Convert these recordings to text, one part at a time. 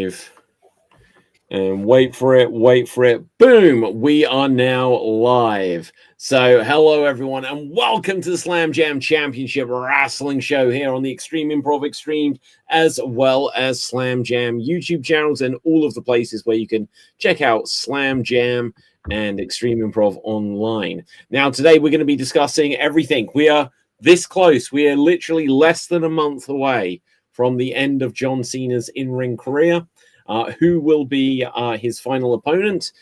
live. And wait for it. Boom, we are now live. So hello everyone and welcome to the Slam Jam Championship Wrestling Show here on the Extreme Improv Extreme, as well as Slam Jam YouTube channels and all of the places where you can check out Slam Jam and Extreme Improv online. Now today we're going to be discussing everything. We are this close. We are literally less than a month away from the end of John Cena's in-ring career. Who will be his final opponent?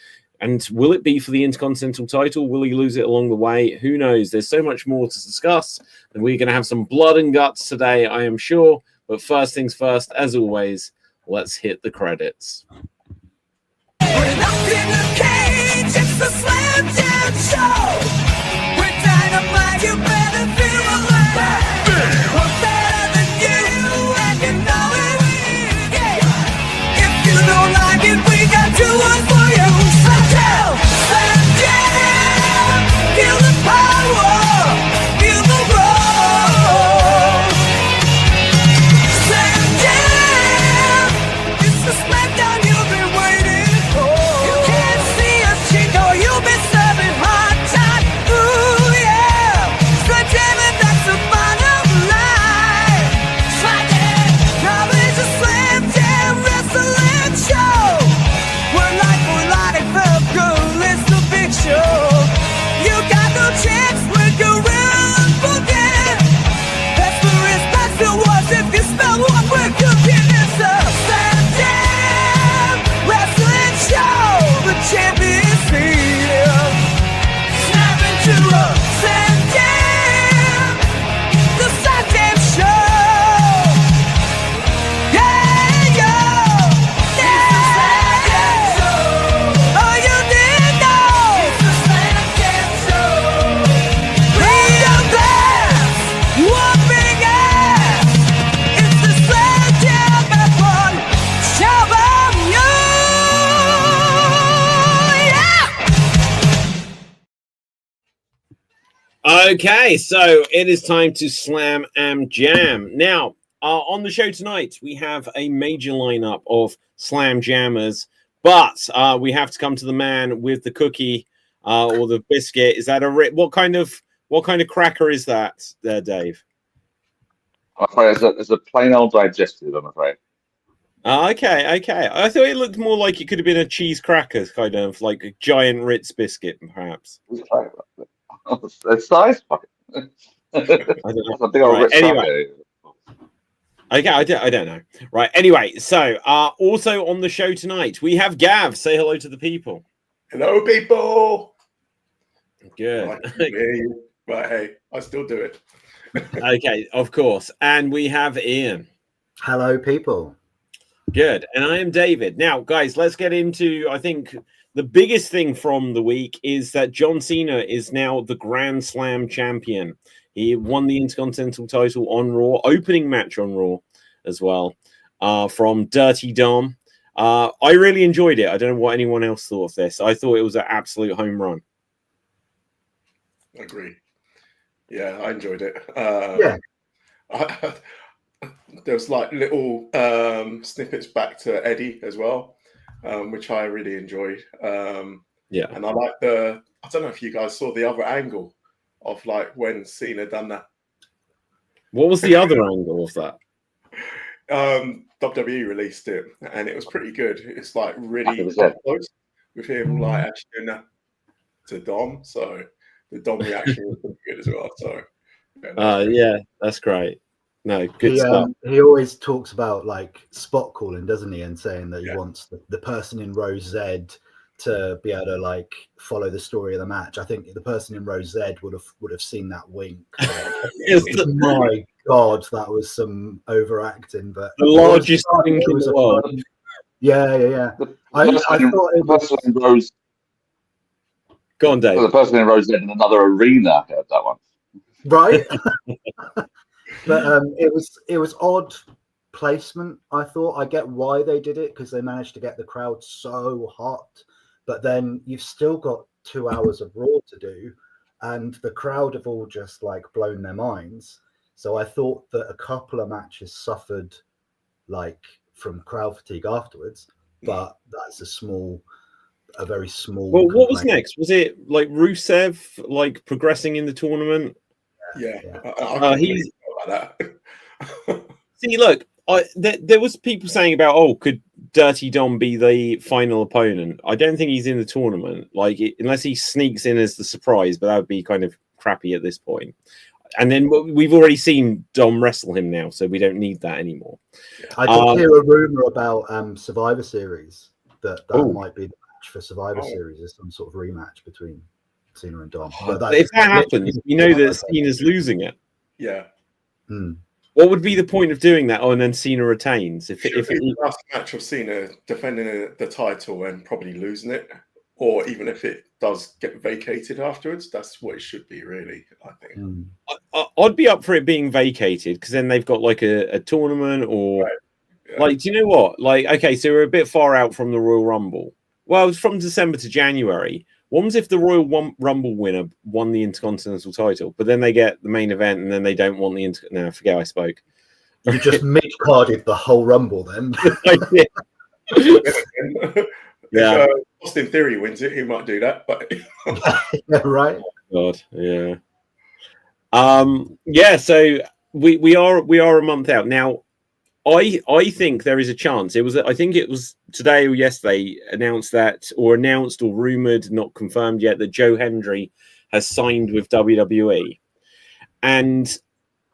And will it be for the Intercontinental title? Will he lose it along the way? Who knows? There's so much more to discuss. And we're going to have some blood and guts today, I am sure. But first things first, as always, let's hit the credits. We're locked in the cage, it's the Slam Jam Show. We're dynamite, you better feel alive. We're better than you, and you know it. Yeah. If you don't like it, we got two words for you. Slam Jam, Slam Jam. Feel the power, feel the roar. Slam Jam, it's the smackdown you've been waiting for. You can't see us, Chico, you've been serving hard time. Ooh, yeah. Slam Jam, and that's the bottom line. Slam Jam, now it's a Slam Jam wrestling show. We're like the girl, it's the big show. You got no chance when you're real forget. That's the respect to us if you spell what we're cooking. It's a Slam Jam wrestling show. The champion's here. Snap into a Slam Jam. The Slam Jam show. Yeah, yo. Yeah. Oh, you didn't know. It's the Slam Jam show. Read a glass, whooping ass. It's the Slam Jam F1 show of you. Yeah. Okay, so it is time to Slam and Jam. Now, on the show tonight, we have a major lineup of Slam Jammers, but we have to come to the man with the cookie or the biscuit. Is that what kind of cracker is that, there, Dave? I'm afraid it's a plain old digestive, I'm afraid. Okay. I thought it looked more like it could have been a cheese cracker, kind of like a giant Ritz biscuit, perhaps. It's size? Fuck it. I don't know. That's a big old Right, Ritz anyway. cracker. Okay, I don't know. Right, anyway, so also on the show tonight, we have Gav. Say hello to the people. Hello, people. Good. I can hear you, but hey, I still do it. Okay, of course. And we have Ian. Hello, people. Good. And I am David. Now, guys, let's get into, I think, the biggest thing from the week is that John Cena is now the Grand Slam champion. He won the Intercontinental title on Raw, opening match on Raw as well, from Dirty Dom. I really enjoyed it. I don't know what anyone else thought of this. I thought it was an absolute home run. Agree. Yeah, I enjoyed it. Yeah. There's like little snippets back to Eddie as well, which I really enjoyed. Yeah. And I like I don't know if you guys saw the other angle of like when Cena done that. What was the other angle of that? WWE released it and it was pretty good. It's like really 100%. close with him like actually doing that to Dom. So the Dom reaction was pretty good as well. So Yeah, that's great. No, good stuff. He always talks about like spot calling, doesn't he? And saying that he Yeah. wants the person in row Z to be able to like follow the story of the match. I think the person in row Z would have seen that wink. My God, that was some overacting. But The largest thing in was the a world. fun- Yeah. I thought it was. person in Rose, Go on, Dave. the person in Rose in another arena heard that one. Right. But it was odd placement. I thought I get why they did it because they managed to get the crowd so hot, but then you've still got 2 hours of Raw to do, and the crowd have all just like blown their minds. So I thought that a couple of matches suffered like from crowd fatigue afterwards, but that's a very small. Well, what was complaint. next? Was it like Rusev like progressing in the tournament? Yeah, Yeah. I He's about that. see. Look, there was people saying about could Dirty Dom be the final opponent? I don't think he's in the tournament. Like unless he sneaks in as the surprise, but that would be kind of crappy at this point. And then we've already seen Dom wrestle him now, so we don't need that anymore. I did hear a rumor about Survivor Series that might be the match for Survivor Series, is some sort of rematch between Cena and Dom. But if that happens, we know that Cena's losing it. Yeah. What would be the point of doing that? And then Cena retains if it's the last match of Cena defending the title and probably losing it, or even if it does get vacated afterwards, that's what it should be, really. I think I'd be up for it being vacated because then they've got like a tournament or like, do you know what? Like, okay, so we're a bit far out from the Royal Rumble. Well, it's from December to January. What was if the Royal Rumble winner won the Intercontinental title, but then they get the main event and then they don't want the No, I forget I spoke. You just mid-carded the whole Rumble then. Yeah. If Austin Theory wins it, he might do that. But yeah, right. Oh, God, yeah. Yeah. So we are a month out now. I think there is a chance. I think it was today or yesterday announced or rumored, not confirmed yet, that Joe Hendry has signed with WWE. And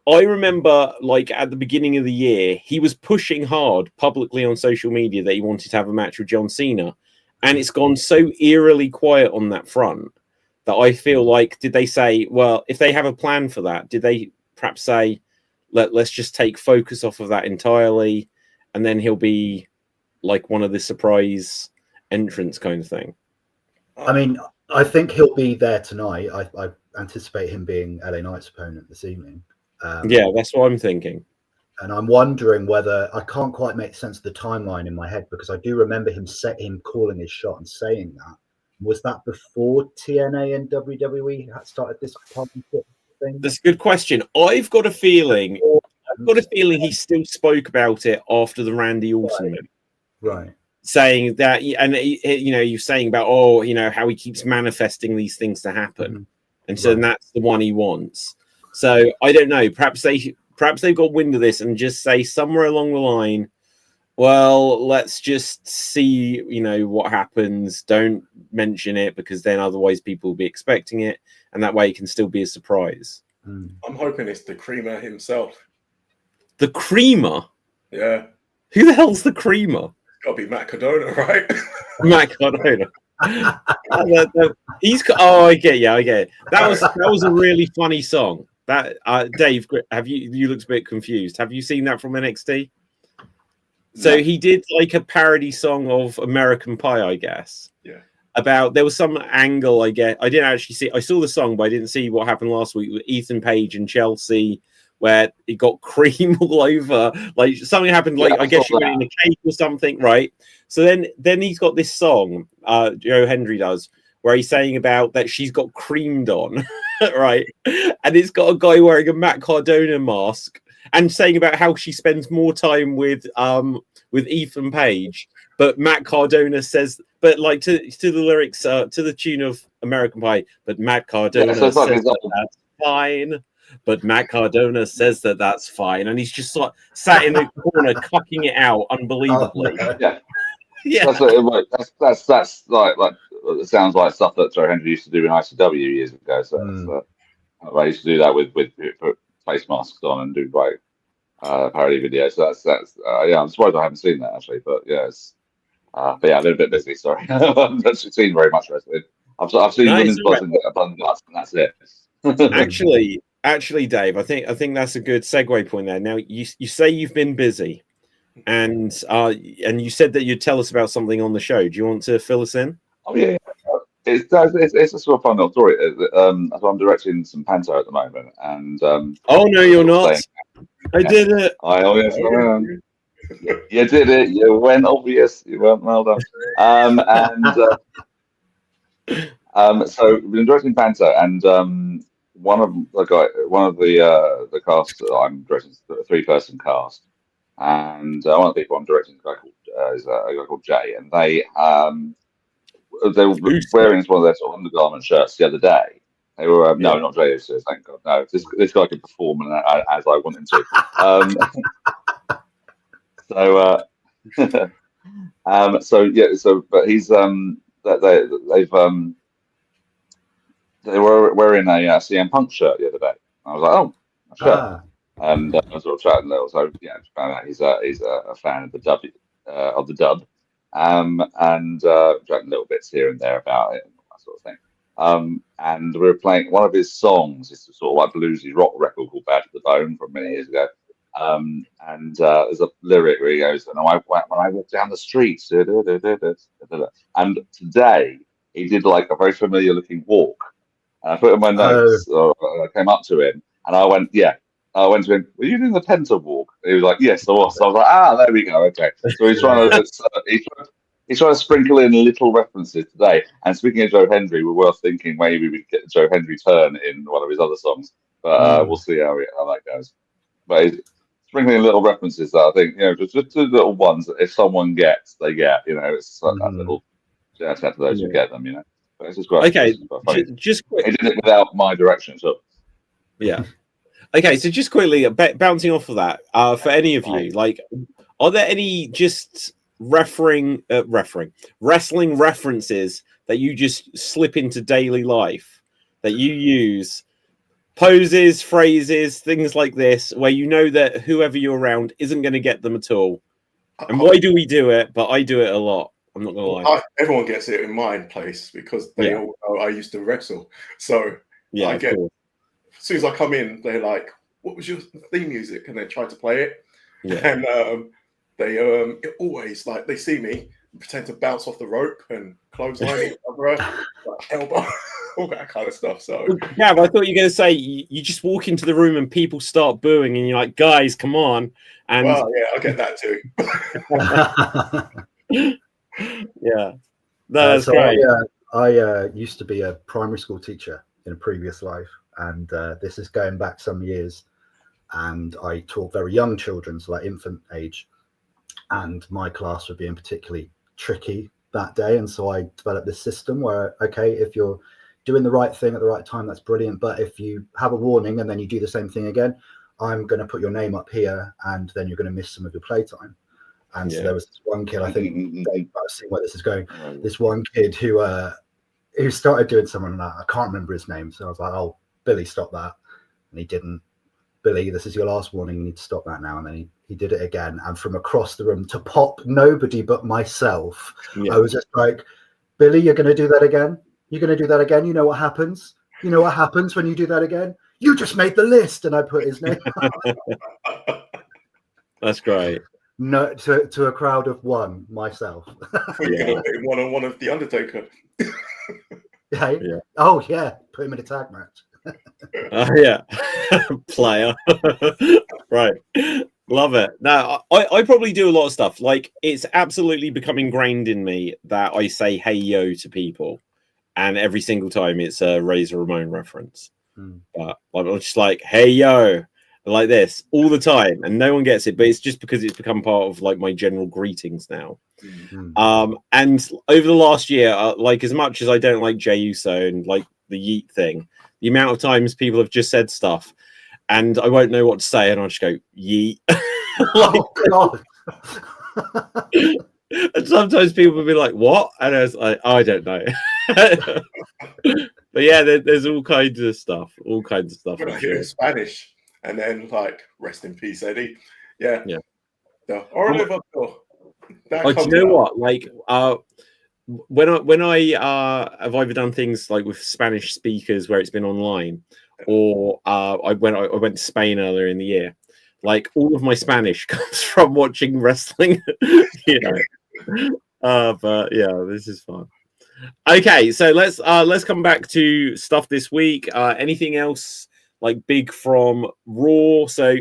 I remember, like at the beginning of the year, he was pushing hard publicly on social media that he wanted to have a match with John Cena, and it's gone so eerily quiet on that front that I feel like, did they say, well, if they have a plan for that, did they perhaps say, let's just take focus off of that entirely, and then he'll be like one of the surprise entrants kind of thing? I mean, I think he'll be there tonight. I anticipate him being LA Knight's opponent this evening. Yeah, that's what I'm thinking. And I'm wondering whether I can't quite make sense of the timeline in my head, because I do remember him calling his shot and saying that. Was that before TNA and WWE had started this partnership thing? That's a good question. I've got a feeling he still spoke about it after the Randy Orton match. Right. Saying that, and you're saying about how he keeps manifesting these things to happen, and so that's the one he wants. So I don't know. Perhaps they've got wind of this and just say somewhere along the line, well, let's just see, what happens. Don't mention it, because then otherwise people will be expecting it, and that way it can still be a surprise. I'm hoping it's the Creamer himself. The Creamer? Yeah. Who the hell's the Creamer? It's got to be Matt Cardona, right? Matt Cardona. I get it. That was a really funny song. That Dave, you looked a bit confused. Have you seen that from NXT? So he did like a parody song of American Pie, I guess. Yeah. There was some angle, I guess. I didn't actually see. I saw the song, but I didn't see what happened last week with Ethan Page and Chelsea, where it got cream all over. Like something happened. Like I guess she went in a cake or something, right? So then he's got this song, Joe Hendry does, where he's saying about that she's got creamed on, right? And it's got a guy wearing a Matt Cardona mask and saying about how she spends more time with Ethan Page, but Matt Cardona says, but like to the lyrics, to the tune of American Pie, but Matt Cardona says that's fine. But Matt Cardona says that's fine, and he's just like sat in the corner, cucking it out unbelievably. Yeah. That's like it sounds like stuff that Joe Hendry used to do in ICW years ago. So I used to do that with face masks on and do like parody videos. So that's I'm surprised I haven't seen that actually. But but yeah, a little bit busy. Sorry, I haven't actually seen very much wrestling. I've seen women's boxing, and that's it. Actually, Dave, I think that's a good segue point there. Now you say you've been busy. And you said that you'd tell us about something on the show. Do you want to fill us in? Oh yeah, it's a sort of fun little story. So I'm directing some panto at the moment, and oh no, you're not. I did it. You did it. You went obvious. You went well done. So we've been directing panto, and one of the cast that I'm directing, a 3-person cast. and one of the people I'm directing is a guy called Jay, and they were wearing one of their sort of undergarment shirts the other day. They were no, not Jay Uso, thank God. No, this guy could perform as I want him to. But he's they were wearing a CM Punk shirt the other day. I was like, oh, a shirt. And I was sort of chatting a little. So found out he's a fan of the dub, and chatting little bits here and there about it and that sort of thing. And we were playing one of his songs. It's a sort of like bluesy rock record called "Bad to the Bone" from many years ago. And there's a lyric where he goes, "And when I walk down the street," and today he did like a very familiar looking walk. And I put in my notes. I came up to him and I went, "Yeah." I went to him, "Were you doing the Penta walk?" And he was like, "Yes, I was." So I was like, "There we go. Okay." So he's trying to he's trying to sprinkle in little references today. And speaking of Joe Hendry, we're worth thinking maybe we could get the Joe Hendry turn in one of his other songs, but we'll see how that goes. But he's sprinkling little references that I think just two little ones that if someone gets, they get. It's like that little shout out to those who get them. But it's just great. Okay, just quick. He did it without my direction, so yeah. Okay, so just quickly bouncing off of that, for any of you, like, are there any just wrestling references that you just slip into daily life that you use, poses, phrases, things like this, where you know that whoever you're around isn't going to get them at all? And why do we do it? But I do it a lot. I'm not going to lie. Everyone gets it in my place because they all know I used to wrestle. So I get. As soon as I come in, they're like, "What was your theme music?" And they try to play it. And they always, like, they see me and pretend to bounce off the rope and clothesline like elbow, all that kind of stuff. So yeah, but I thought you were going to say you just walk into the room and people start booing and you're like, "Guys, come on." And well, yeah, I get that too. Yeah, that's great. I used to be a primary school teacher in a previous life. And this is going back some years, and I taught very young children, so like infant age, and my class were being particularly tricky that day, and so I developed this system where, okay, if you're doing the right thing at the right time, that's brilliant, but if you have a warning and then you do the same thing again, I'm going to put your name up here, and then you're going to miss some of your playtime. And so there was this one kid, I think I've seen where this is going, this one kid who started doing something like that. I can't remember his name, so I was like, "Oh, Billy, stop that." And he didn't. "Billy, this is your last warning. You need to stop that now." And then he did it again. And from across the room, to pop nobody but myself, I was just like, "Billy, you're going to do that again? You're going to do that again? You know what happens? You know what happens when you do that again? You just made the list." And I put his name. That's great. No, to a crowd of one, myself. One-on-one of The Undertaker. Oh, yeah. Put him in a tag match. Player. Right. Love it. Now, I probably do a lot of stuff. Like, it's absolutely become ingrained in me that I say "hey yo" to people, and every single time it's a Razor Ramon reference. But I'm just like, "Hey yo," like this all the time, and no one gets it. But it's just because it's become part of like my general greetings now. And over the last year, like, as much as I don't like Jey Uso and like the yeet thing, the amount of times people have just said stuff and I won't know what to say and I'll just go yeet. God. And sometimes people will be like, "What?" And I was like, "I don't know." But yeah, there's all kinds of stuff. When I hear in Spanish, and then like, "Rest in peace, Eddie." Yeah. The Oliver. Do you know what? Like, when I have either done things like with Spanish speakers where it's been online, or I went to Spain earlier in the year. Like, all of my Spanish comes from watching wrestling. But yeah, this is fun. Okay, so let's come back to stuff this week. Anything else like big from Raw? So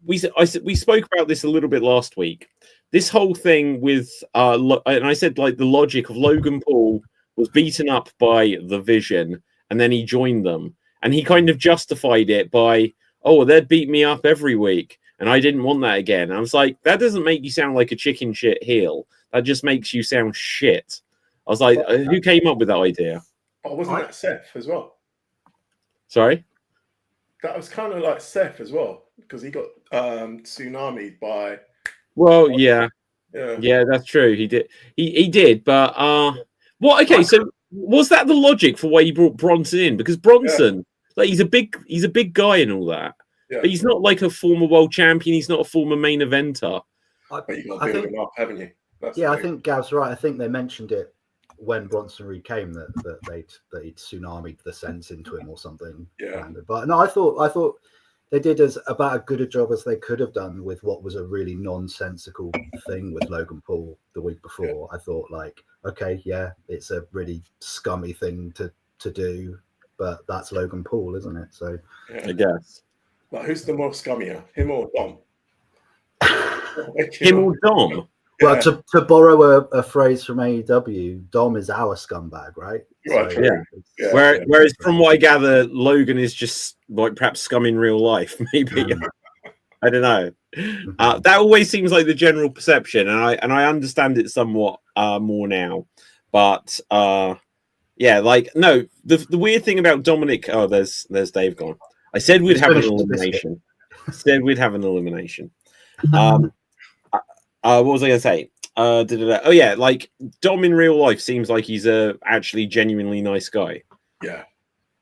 we spoke about this a little bit last week. This whole thing with and I said, like, the logic of Logan Paul was beaten up by the Vision and then he joined them, and he kind of justified it by, "Oh, they'd beat me up every week." and I didn't want that again. And I was like, that doesn't make you sound like a chicken shit heel. That just makes you sound shit. I was like, who came up with that idea? Oh, wasn't that Seth as well? Sorry? That was kind of like Seth as well, because he got tsunami'd by. Well, yeah, that's true. He did. He did, but what? Okay, so was that the logic for why he brought Bronson in? Because Bronson, like, he's a big guy and all that, but he's not like a former world champion. He's not a former main eventer. But you got to build him up, haven't you? I think Gav's right. I think they mentioned it when Bronson Reed came that he'd tsunami'd the sense into him or something. Yeah. But no, I thought they did as about as good a job as they could have done with what was a really nonsensical thing with Logan Paul the week before. I thought, like, okay, yeah, it's a really scummy thing to do, but that's Logan Paul, isn't it? So I guess. But who's the more scummier, him or Dom? Him or Dom? Well, to borrow a phrase from AEW, Dom is our scumbag, right? Right. So, whereas from what I gather, Logan is just like perhaps scum in real life. Maybe I don't know. That always seems like the general perception, and I understand it somewhat more now. But yeah, like no, the weird thing about Dominic. Oh, there's Dave gone. I said we'd have an elimination. What was I going to say? Oh yeah, like Dom in real life seems like he's a actually genuinely nice guy. Yeah.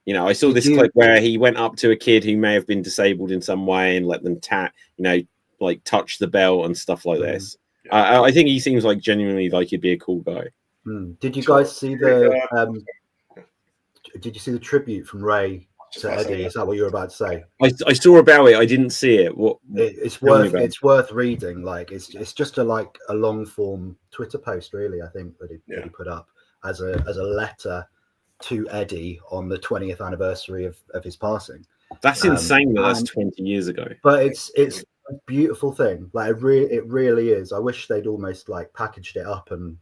You know, I saw this clip where he went up to a kid who may have been disabled in some way and let them like touch the belt and stuff like this. Yeah. I think he seems like genuinely like he'd be a cool guy. Did you guys see the? Did you see the tribute from Ray to Eddie? Is that what you were about to say? I saw about it. I didn't see it. It's worth reading. Like it's just a long form Twitter post, really. I think that he put up as a letter to Eddie on the 20th anniversary of his passing. That's insane. That's 20 years ago. But it's a beautiful thing. Like it really is. I wish they'd almost like packaged it up and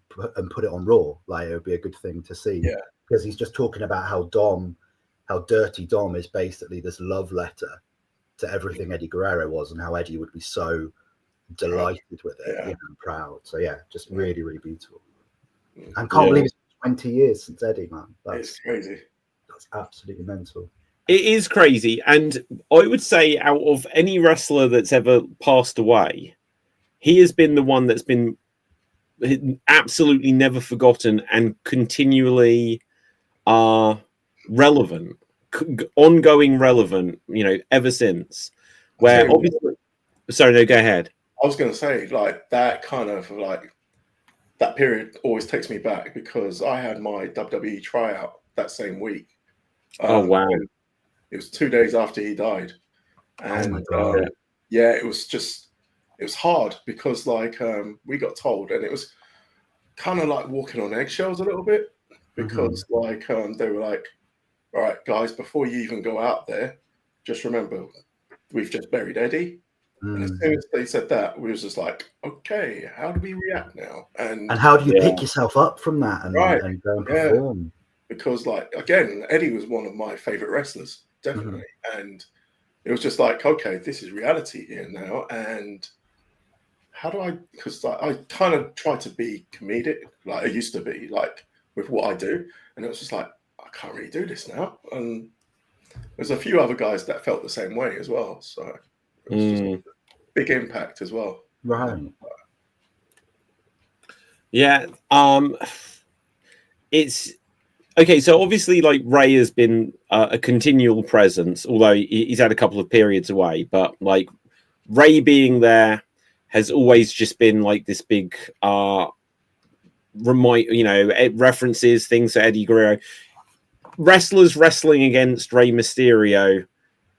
put it on Raw. Like it would be a good thing to see. Yeah. Because he's just talking about how Dirty Dom is basically this love letter to everything Eddie Guerrero was, and how Eddie would be so delighted with it, and proud. So yeah, just really, really beautiful. And can't believe it's 20 years since Eddie, man. It's crazy. That's absolutely mental. It is crazy, and I would say out of any wrestler that's ever passed away, he has been the one that's been absolutely never forgotten and continually relevant, ongoing relevant, ever since. Where obviously, sorry, no, go ahead. I was going to say, like, that kind of like that period always takes me back, because I had my WWE tryout that same week. Oh wow! It was 2 days after he died, and it was hard because we got told, and it was kind of like walking on eggshells a little bit, because they were like, all right, guys, before you even go out there, just remember, we've just buried Eddie. And as soon as they said that, we was just like, okay, how do we react now? And how do you pick yourself up from that and go and perform? Because, again, Eddie was one of my favorite wrestlers, definitely. And it was just like, okay, this is reality here now. And how do I, because I kind of try to be comedic, like I used to be, like with what I do. And it was just like, I can't really do this now. And there's a few other guys that felt the same way as well. So it was just a big impact as well. Right. Yeah. It's okay. So obviously, like, Ray has been a continual presence, although he's had a couple of periods away. But like Ray being there has always just been like this big references, things to Eddie Guerrero. Wrestlers wrestling against Rey Mysterio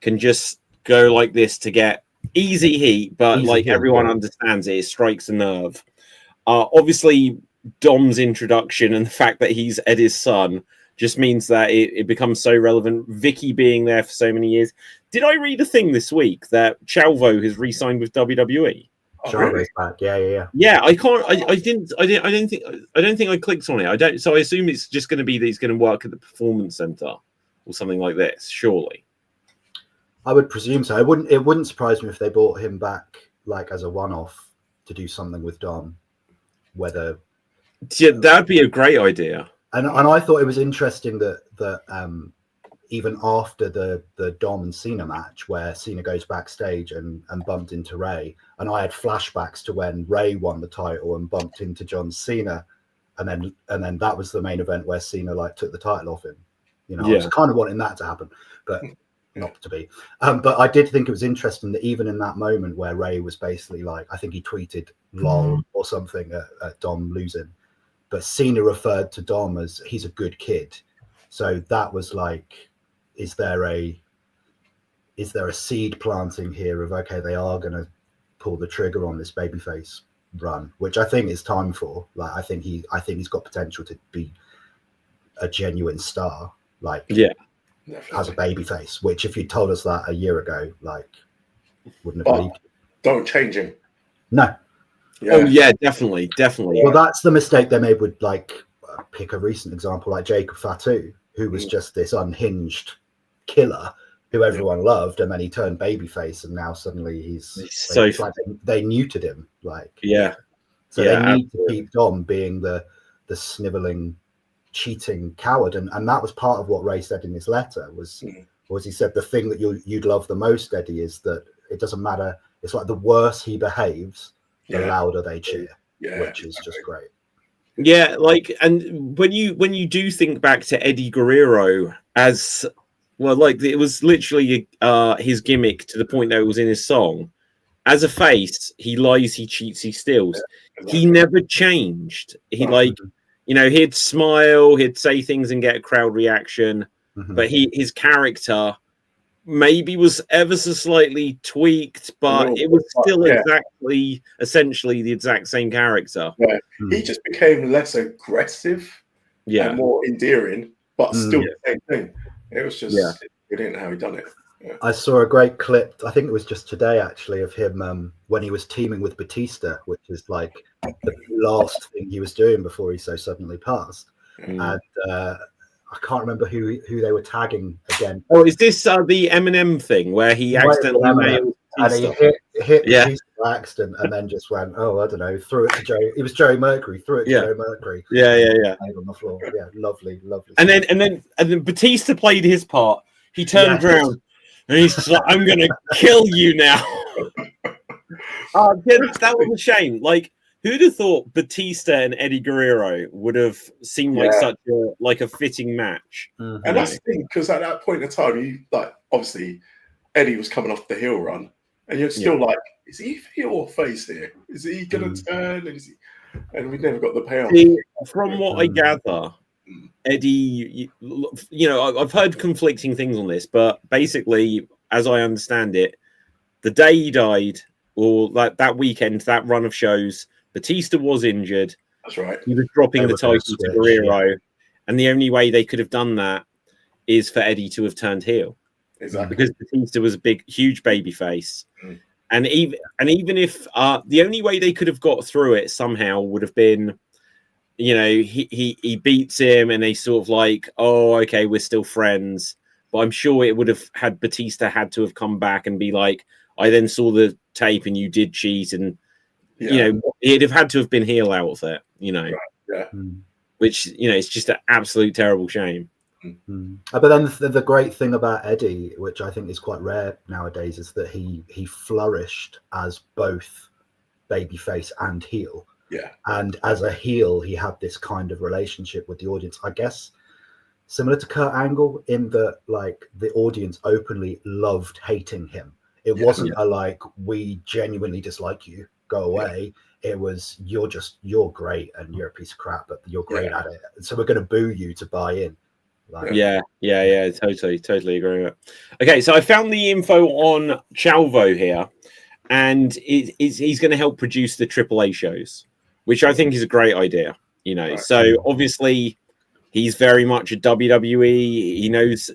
can just go like this to get easy heat, but everyone understands it strikes a nerve. Obviously, Dom's introduction and the fact that he's Eddie's son just means that it becomes so relevant. Vicky being there for so many years. Did I read a thing this week that Chavo has re-signed with WWE? Chavo's back. Yeah. Yeah, I can't. I don't think I clicked on it. So I assume it's just going to be that he's going to work at the Performance Center or something like this. Surely. I would presume so. It wouldn't surprise me if they brought him back like as a one-off to do something with Dom. Whether that'd be a great idea. And I thought it was interesting that even after the Dom and Cena match, where Cena goes backstage and bumped into Ray, and I had flashbacks to when Ray won the title and bumped into John Cena, and then that was the main event where Cena like took the title off him. You know, I was kind of wanting that to happen, but not to be. But I did think it was interesting that even in that moment where Ray was basically like, I think he tweeted "lol" or something at Dom losing, but Cena referred to Dom as he's a good kid. So that was like, is there a seed planting here of, okay, they are going to pull the trigger on this babyface run, which I think is time for. Like, I think he's got potential to be a genuine star. Like, as a babyface, which if you told us that a year ago, like, wouldn't have believed. Don't change him. No. Yeah. Oh yeah, definitely. Well, that's the mistake they made with, like, pick a recent example like Jacob Fatu, who was just this unhinged killer who everyone loved, and then he turned babyface, and now suddenly he's so like they neutered him. Like, so they need to keep Dom being the sniveling, cheating coward, and that was part of what Ray said in his letter. Was he said the thing that you'd love the most, Eddie, is that it doesn't matter. It's like the worse he behaves, the louder they cheer, which is just great. Yeah, like, and when you do think back to Eddie Guerrero as well, like, it was literally his gimmick to the point that it was in his song. As a face, he lies, he cheats, he steals. He never changed. He he'd smile, he'd say things and get a crowd reaction, but his character maybe was ever so slightly tweaked, but it was still essentially the exact same character. Yeah. He just became less aggressive and more endearing, but still the same thing. It was just brilliant how he done it. Yeah. I saw a great clip, I think it was just today actually, of him when he was teaming with Batista, which is like the last thing he was doing before he so suddenly passed. And I can't remember who they were tagging again. Oh, is this the Eminem thing where he accidentally nailed and he hit Batista by accident and then just went, oh, I don't know, threw it to Joe. It was Joey Mercury, threw it to Joe Mercury. On the floor. Yeah, lovely. And then Batista played his part. He turned around and he's like, I'm gonna kill you now. That was a shame. Like, who'd have thought Batista and Eddie Guerrero would have seemed like such a fitting match? And that's the thing, because at that point in time, you like, obviously Eddie was coming off the heel run, and you're still like, is he heel or face here? Is he gonna turn? And we never got the payoff. From what I gather, Eddie, I've heard conflicting things on this, but basically, as I understand it, the day he died, or like that weekend, that run of shows, Batista was injured. That's right. He was dropping the title to Guerrero, and the only way they could have done that is for Eddie to have turned heel. Exactly. Because Batista was a huge baby face. And even if the only way they could have got through it somehow would have been, he beats him and they sort of like, oh, okay, we're still friends. But I'm sure it would have had Batista had to have come back and be like, I then saw the tape and you did cheat, and he'd have had to have been heel out of it, which it's just an absolute terrible shame. But then the great thing about Eddie, which I think is quite rare nowadays, is that he flourished as both babyface and heel. Yeah. And as a heel, he had this kind of relationship with the audience, I guess, similar to Kurt Angle, in that like the audience openly loved hating him. It wasn't a like, we genuinely dislike you, go away. It was, you're great and you're a piece of crap, but you're great at it. And so we're going to boo you to buy in. Like, totally agree with it. Okay, so I found the info on Chalvo here, and he's going to help produce the AAA shows, which I think is a great idea. So obviously he's very much a WWE. He knows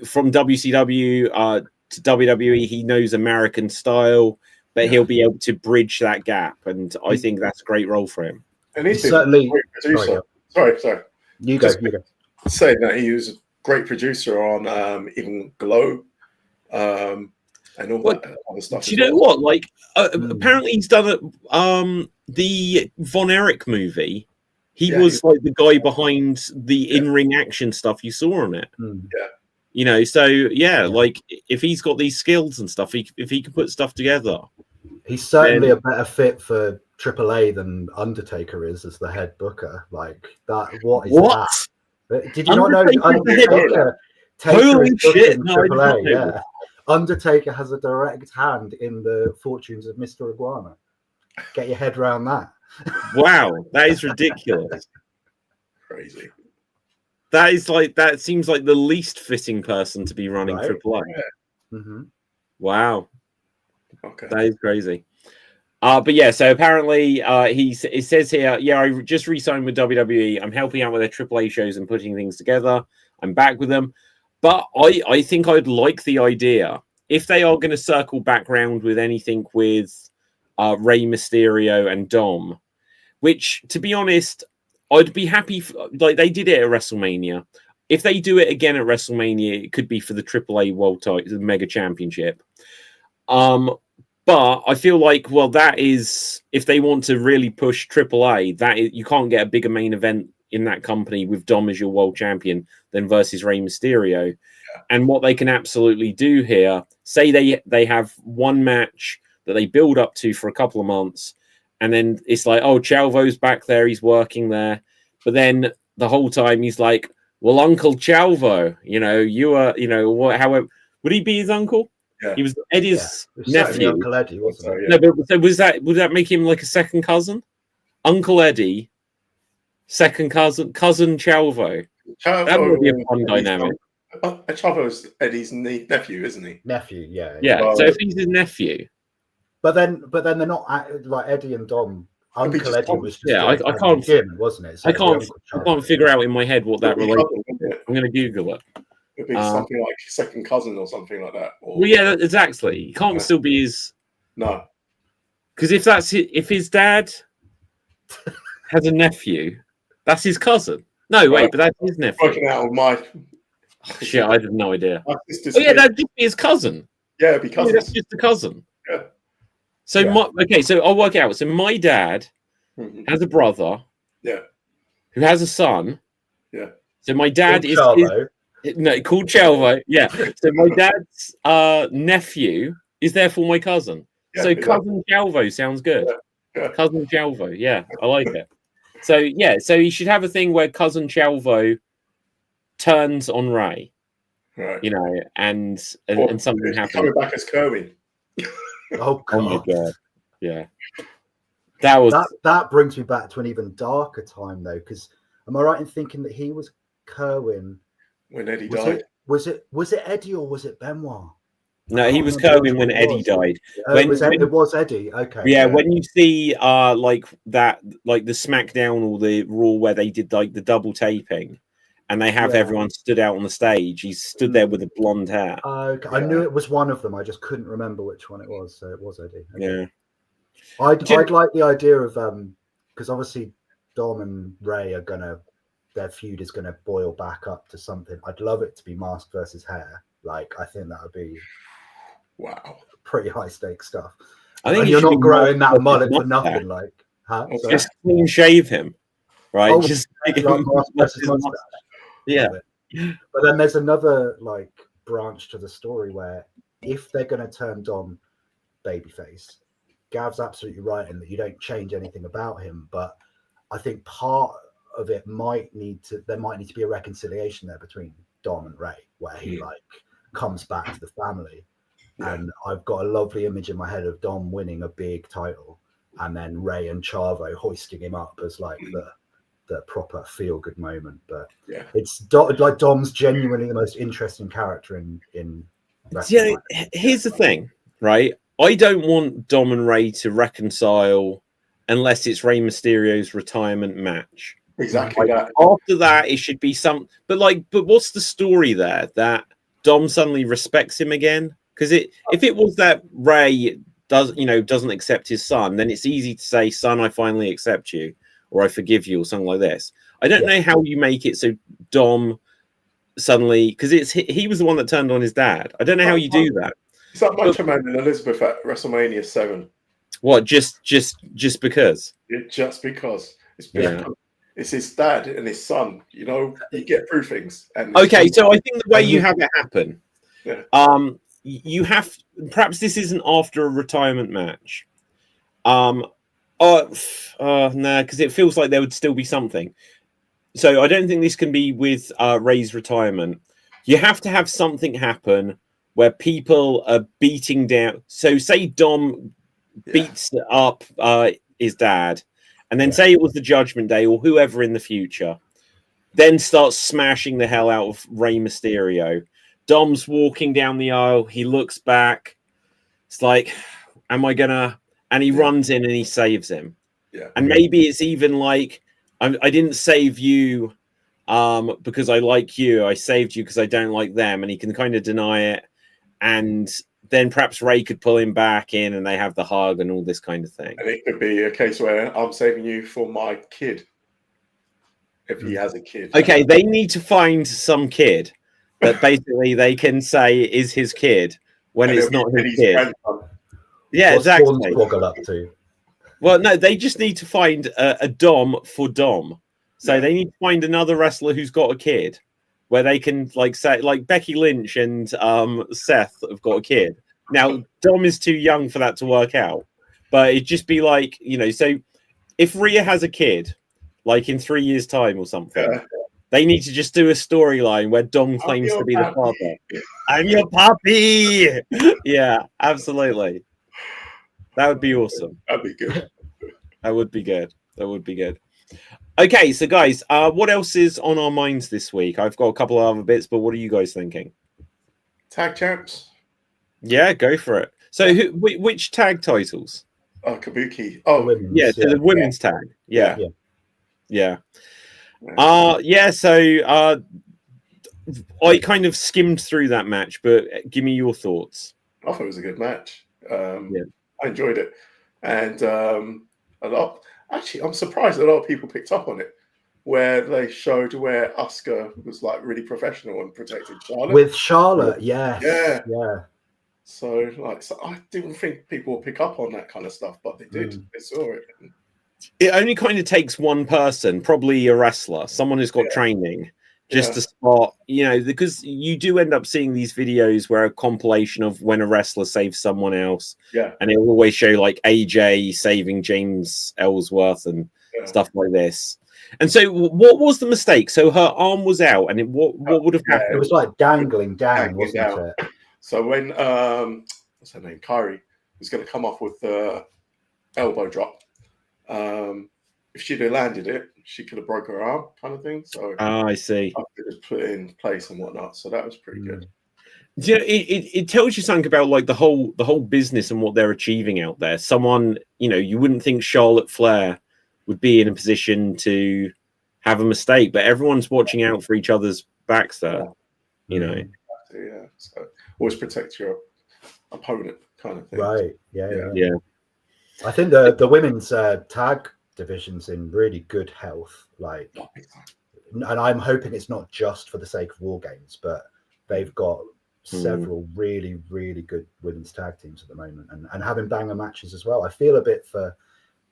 from WCW to WWE. He knows American style, but he'll be able to bridge that gap, and I think that's a great role for him. And he's certainly a great producer. Sorry. You go. Saying that he was a great producer on even Glow, and all that other stuff. Do you know what? Like, apparently he's done the Von Erich movie. He was like the guy behind the in-ring action stuff you saw on it. Yeah. You know, so like if he's got these skills and stuff, if he can put stuff together, he's certainly a better fit for AAA than Undertaker is as the head booker. Like that. What is that? Did you not know Undertaker? Holy shit! No, AAA, yeah. Undertaker has a direct hand in the fortunes of Mr. Iguana. Get your head around that. Wow, that is ridiculous. Crazy. That seems like the least fitting person to be running AAA. Yeah. Wow. Okay. That is crazy. But yeah, so apparently it says here, I just re-signed with WWE. I'm helping out with their AAA shows and putting things together. I'm back with them. But I think I'd like the idea, if they are going to circle back round with anything with Rey Mysterio and Dom, which, to be honest, I'd be happy. Like they did it at WrestleMania. If they do it again at WrestleMania, it could be for the AAA World Title, the Mega Championship. But I feel like, well, that is, if they want to really push AAA, that is, you can't get a bigger main event in that company with Dom as your world champion than versus Rey Mysterio. Yeah. And what they can absolutely do here, say they have one match that they build up to for a couple of months, and then it's like, oh, Chauvo's back there, he's working there. But then the whole time he's like, well, Uncle Chauvo, you are, however, would he be his uncle? Yeah. He was Eddie's nephew. Uncle Eddie, wasn't it? No, but so would that make him like a second cousin? Uncle Eddie, second cousin Chauvo. That would be a fun dynamic. Chauvo's Eddie's nephew, isn't he? Nephew, yeah. Yeah. So if he's his nephew, but then they're not like Eddie and Dom. Uncle Eddie was just I can't, Jim, wasn't it? So I can't figure out in my head what that relates to. I'm going to Google it. It'd be something like second cousin or something like that. Well, yeah, exactly. He can't still be his. No, because if his dad has a nephew, that's his cousin. No, wait, but that's his nephew. Working out on my shit, I have no idea. That'd just be his cousin. Yeah, it'd be cousin. That's just a cousin. Yeah. So so I'll work it out. So my dad has a brother. Yeah. Who has a son. Yeah. So my dad is called Chauvo. Yeah. So my dad's nephew is therefore my cousin. Yeah, so cousin Chauvo sounds good. Yeah. Cousin Chauvo. Yeah, I like it. So yeah, so you should have a thing where cousin Chauvo turns on Ray. Right. And something happens. Coming back as Kerwin. Oh my god. Yeah. That brings me back to an even darker time though, because am I right in thinking that he was Kerwin when Eddie died? Was it Eddie or was it Benoit? No, he was Kerwin when Eddie died. It was Eddie. Okay. Yeah, when you see like the SmackDown or the Raw where they did like the double taping, and they have everyone stood out on the stage. He stood there with a blonde hair. Okay. I knew it was one of them. I just couldn't remember which one it was. So it was Eddie. Okay. Yeah. I'd like the idea of because obviously Dom and Ray their feud is gonna boil back up to something. I'd love it to be mask versus hair. Like I think that would be pretty high stakes stuff. I think you're not growing that mullet for nothing. Like, just clean shave him, right? Just yeah. But then there's another like branch to the story where if they're going to turn Dom babyface, Gav's absolutely right in that you don't change anything about him. But I think part of it might need to be a reconciliation there between Dom and Ray, where he like comes back to the family. And I've got a lovely image in my head of Dom winning a big title and then Ray and Chavo hoisting him up as like the proper feel-good moment. But it's like Dom's genuinely the most interesting character in wrestling. Yeah, here's the thing, right? I don't want Dom and Ray to reconcile unless it's Rey Mysterio's retirement match. Exactly. Like, after that, it should be some. But what's the story there that Dom suddenly respects him again? Because if it was that Ray doesn't accept his son, then it's easy to say, "Son, I finally accept you," or "I forgive you," or something like this. I don't know how you make it so Dom suddenly, because he was the one that turned on his dad. I don't know how you do that. Is that Macho Man and Elizabeth at WrestleMania 7? What? Just because? Just because it's his dad and his son. You know, you get through things. And okay, so I think the way you have it happen, you have perhaps this isn't after a retirement match. No, because it feels like there would still be something. So I don't think this can be with Ray's retirement. You have to have something happen where people are beating down. So say Dom beats up his dad, and then say it was the Judgment Day or whoever in the future, then starts smashing the hell out of Rey Mysterio. Dom's walking down the aisle. He looks back. It's like, am I gonna? And he runs in and he saves him. Yeah. And maybe it's even like, I didn't save you because I like you. I saved you because I don't like them. And he can kind of deny it. And then perhaps Ray could pull him back in and they have the hug and all this kind of thing. And it could be a case where I'm saving you for my kid. If he has a kid. Okay, they need to find some kid that basically they can say is his kid when it's not his kid. Grandson. Yeah, What's exactly. up to? Well, no, they just need to find a Dom for Dom. So they need to find another wrestler who's got a kid where they can like say like Becky Lynch and Seth have got a kid. Now, Dom is too young for that to work out. But it'd just be like, you know, so if Rhea has a kid, like in 3 years' time or something, they need to just do a storyline where Dom claims to be the father. I'm your puppy. Yeah, absolutely. That would be awesome. That'd be good. That would be good. That would be good. Okay, so guys, what else is on our minds this week? I've got a couple of other bits, but what are you guys thinking? Tag champs. Yeah, go for it. So, which tag titles? Kabuki. Oh, yeah, so the women's tag. Yeah. So I kind of skimmed through that match, but give me your thoughts. I thought it was a good match. I enjoyed it, and I'm surprised a lot of people picked up on it, where they showed where Asuka was like really professional and protected Charlotte. With Charlotte, yeah. So I didn't think people would pick up on that kind of stuff, but they did. They saw it. It only kind of takes one person, probably a wrestler, someone who's got training, just to spot, you know, because you do end up seeing these videos where a compilation of when a wrestler saves someone else. Yeah. And it will always show like AJ saving James Ellsworth and stuff like this. And so what was the mistake? So her arm was out and what would have happened? It was like dangling down, wasn't it? So when what's her name? Kyrie was going to come off with the elbow drop. If she'd have landed it, she could have broke her arm, kind of thing. So I see. I could have put it in place and whatnot. So that was pretty good. Yeah, it tells you something about like the whole business and what they're achieving out there. Someone, you know, you wouldn't think Charlotte Flair would be in a position to have a mistake, but everyone's watching out for each other's backs there. You know. Yeah. So always protect your opponent, kind of thing. Right. Yeah. I think the women's tag division's in really good health. Like, and I'm hoping it's not just for the sake of War Games, but they've got several really, really good women's tag teams at the moment, and having banger matches as well. I feel a bit for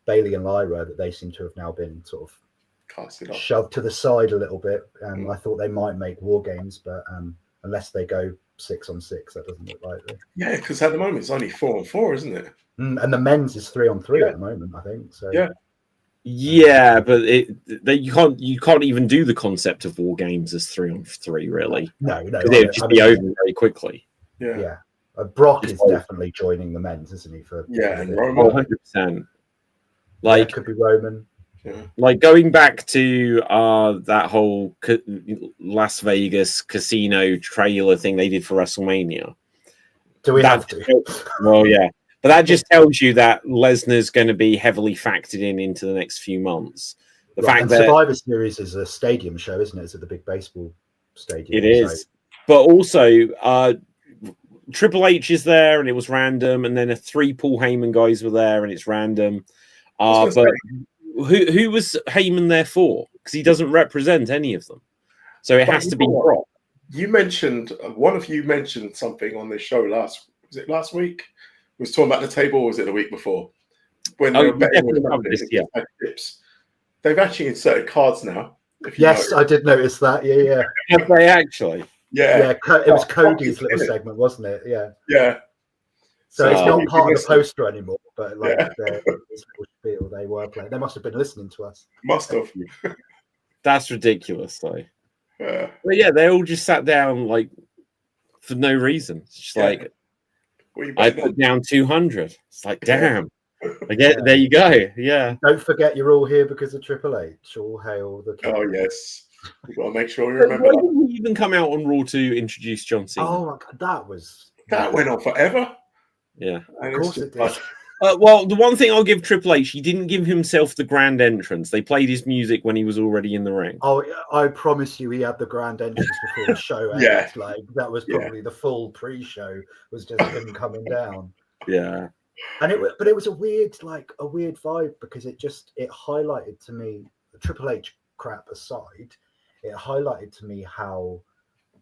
Bailey and Lyra that they seem to have now been sort of shoved to the side a little bit. I thought they might make War Games, but unless they go 6-on-6, that doesn't look likely. Yeah, because at the moment it's only 4-on-4, isn't it? And the men's is 3-on-3 at the moment, I think. So yeah, but you can't even do the concept of War Games as 3-on-3, really. No, it would just be over very quickly. Yeah. Brock is definitely joining the men's, isn't he? And Roman. 100%. Like, could be Roman. Yeah. Like going back to that whole Las Vegas casino trailer thing they did for WrestleMania. Do we have to? Well, yeah. But that just tells you that Lesnar's going to be heavily factored into the next few months. The fact that Survivor Series is a stadium show, isn't it? It's at the big baseball stadium. It is. But also, Triple H is there and it was random. And then 3 Paul Heyman guys were there and it's random. But who was Heyman there for? Because he doesn't represent any of them. So it has to be Brock. You mentioned, one of you mentioned something on this show last Was it last week? We was talking about the table, or was it the week before? When they were betting with tips. They've actually inserted cards now. Yes, I did notice that. Yeah. Have they actually? Yeah. It was Cody's little segment, wasn't it? Yeah. Yeah. So it's not part of the poster anymore, but like they were playing. They must have been listening to us. Must have. That's ridiculous, though. But yeah, they all just sat down like for no reason. It's just like I put down 200. It's like, damn. I get there. You go. Yeah. Don't forget, you're all here because of Triple H. All hail the king. Oh yes. We've got to make sure we remember. Why didn't we even come out on Raw to introduce John Cena? Oh my God, that went on forever. Yeah, of course it did. Well, the one thing I'll give Triple H, he didn't give himself the grand entrance. They played his music when he was already in the ring. Oh, I promise you, he had the grand entrance before the show ended. Yeah. Like that was probably the full pre-show was just him coming down. Yeah. And it was a weird vibe because it highlighted to me, the Triple H crap aside, it highlighted to me how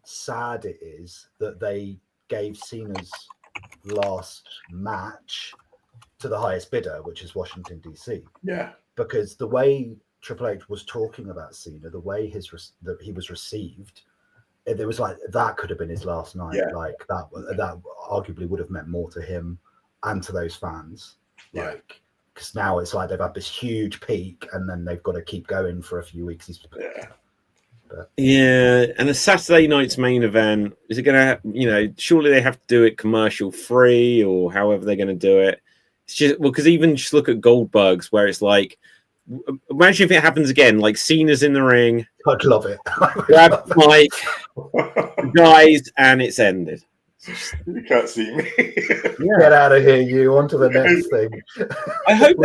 sad it is that they gave Cena's last match to the highest bidder, which is Washington DC. Yeah, because the way Triple H was talking about Cena, the way that he was received, it was like that could have been his last night. Yeah. Like that arguably would have meant more to him and to those fans. Like, because now it's like they've had this huge peak and then they've got to keep going for a few weeks. Yeah, and a Saturday night's main event, is it going to, surely they have to do it commercial free or however they're going to do it. It's just, because even just look at Goldberg's where it's like, imagine if it happens again, like Cena's in the ring. I'd love it. Grab Mike, guys, and it's ended. You can't see me. Get out of here, you. On to the next thing. I hope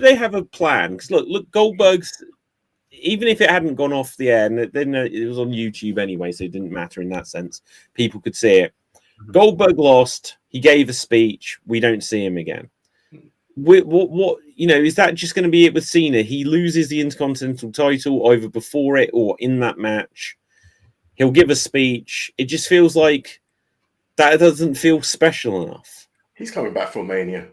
they have a plan. Because look, Goldberg's, even if it hadn't gone off the air, and then it was on YouTube anyway, so it didn't matter in that sense. People could see it. Goldberg lost. He gave a speech. We don't see him again. What is that just going to be it with Cena? He loses the Intercontinental title either before it or in that match. He'll give a speech. It just feels like that doesn't feel special enough. He's coming back for Mania,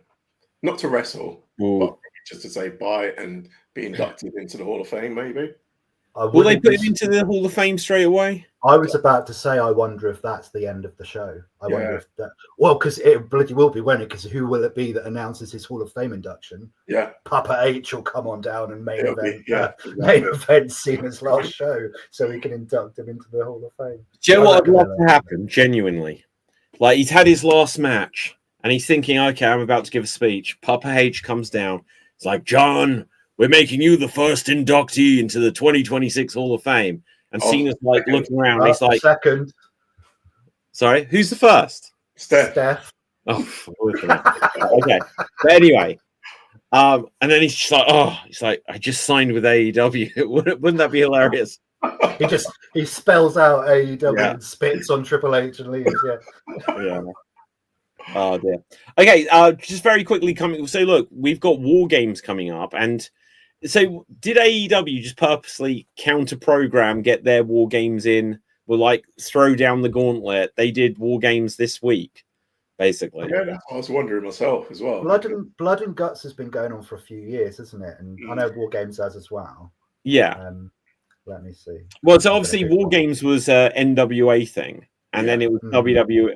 not to wrestle, but just to say bye and be inducted into the Hall of Fame, maybe. Will they put him into the Hall of Fame straight away? I was about to say, I wonder if that's the end of the show. I wonder if that. Well, because it bloody will be, won't it? Because who will it be that announces his Hall of Fame induction? Yeah, Papa H will come on down and main event Cena's last show, so we can induct him into the Hall of Fame. Do you know what I'd love to happen? Genuinely, like he's had his last match and he's thinking, okay, I'm about to give a speech. Papa H comes down. It's like, John, we're making you the first inductee into the 2026 Hall of Fame. And Cena's like looking around. He's like, second. Sorry, who's the first? Steph. Oh, okay. But anyway, and then he's just like, I just signed with AEW. Wouldn't that be hilarious? He spells out AEW and spits on Triple H and leaves. Yeah. Oh dear. Okay, just very quickly coming. So look, we've got War Games coming up, and so did AEW just purposely counter program, get their War Games in? Will like throw down the gauntlet? They did War Games this week, basically. Yeah, I was wondering myself as well. Blood and Guts has been going on for a few years, isn't it? And I know War Games has as well. Yeah. Let me see. Well, so obviously War Games was an NWA thing. And then it was WCW.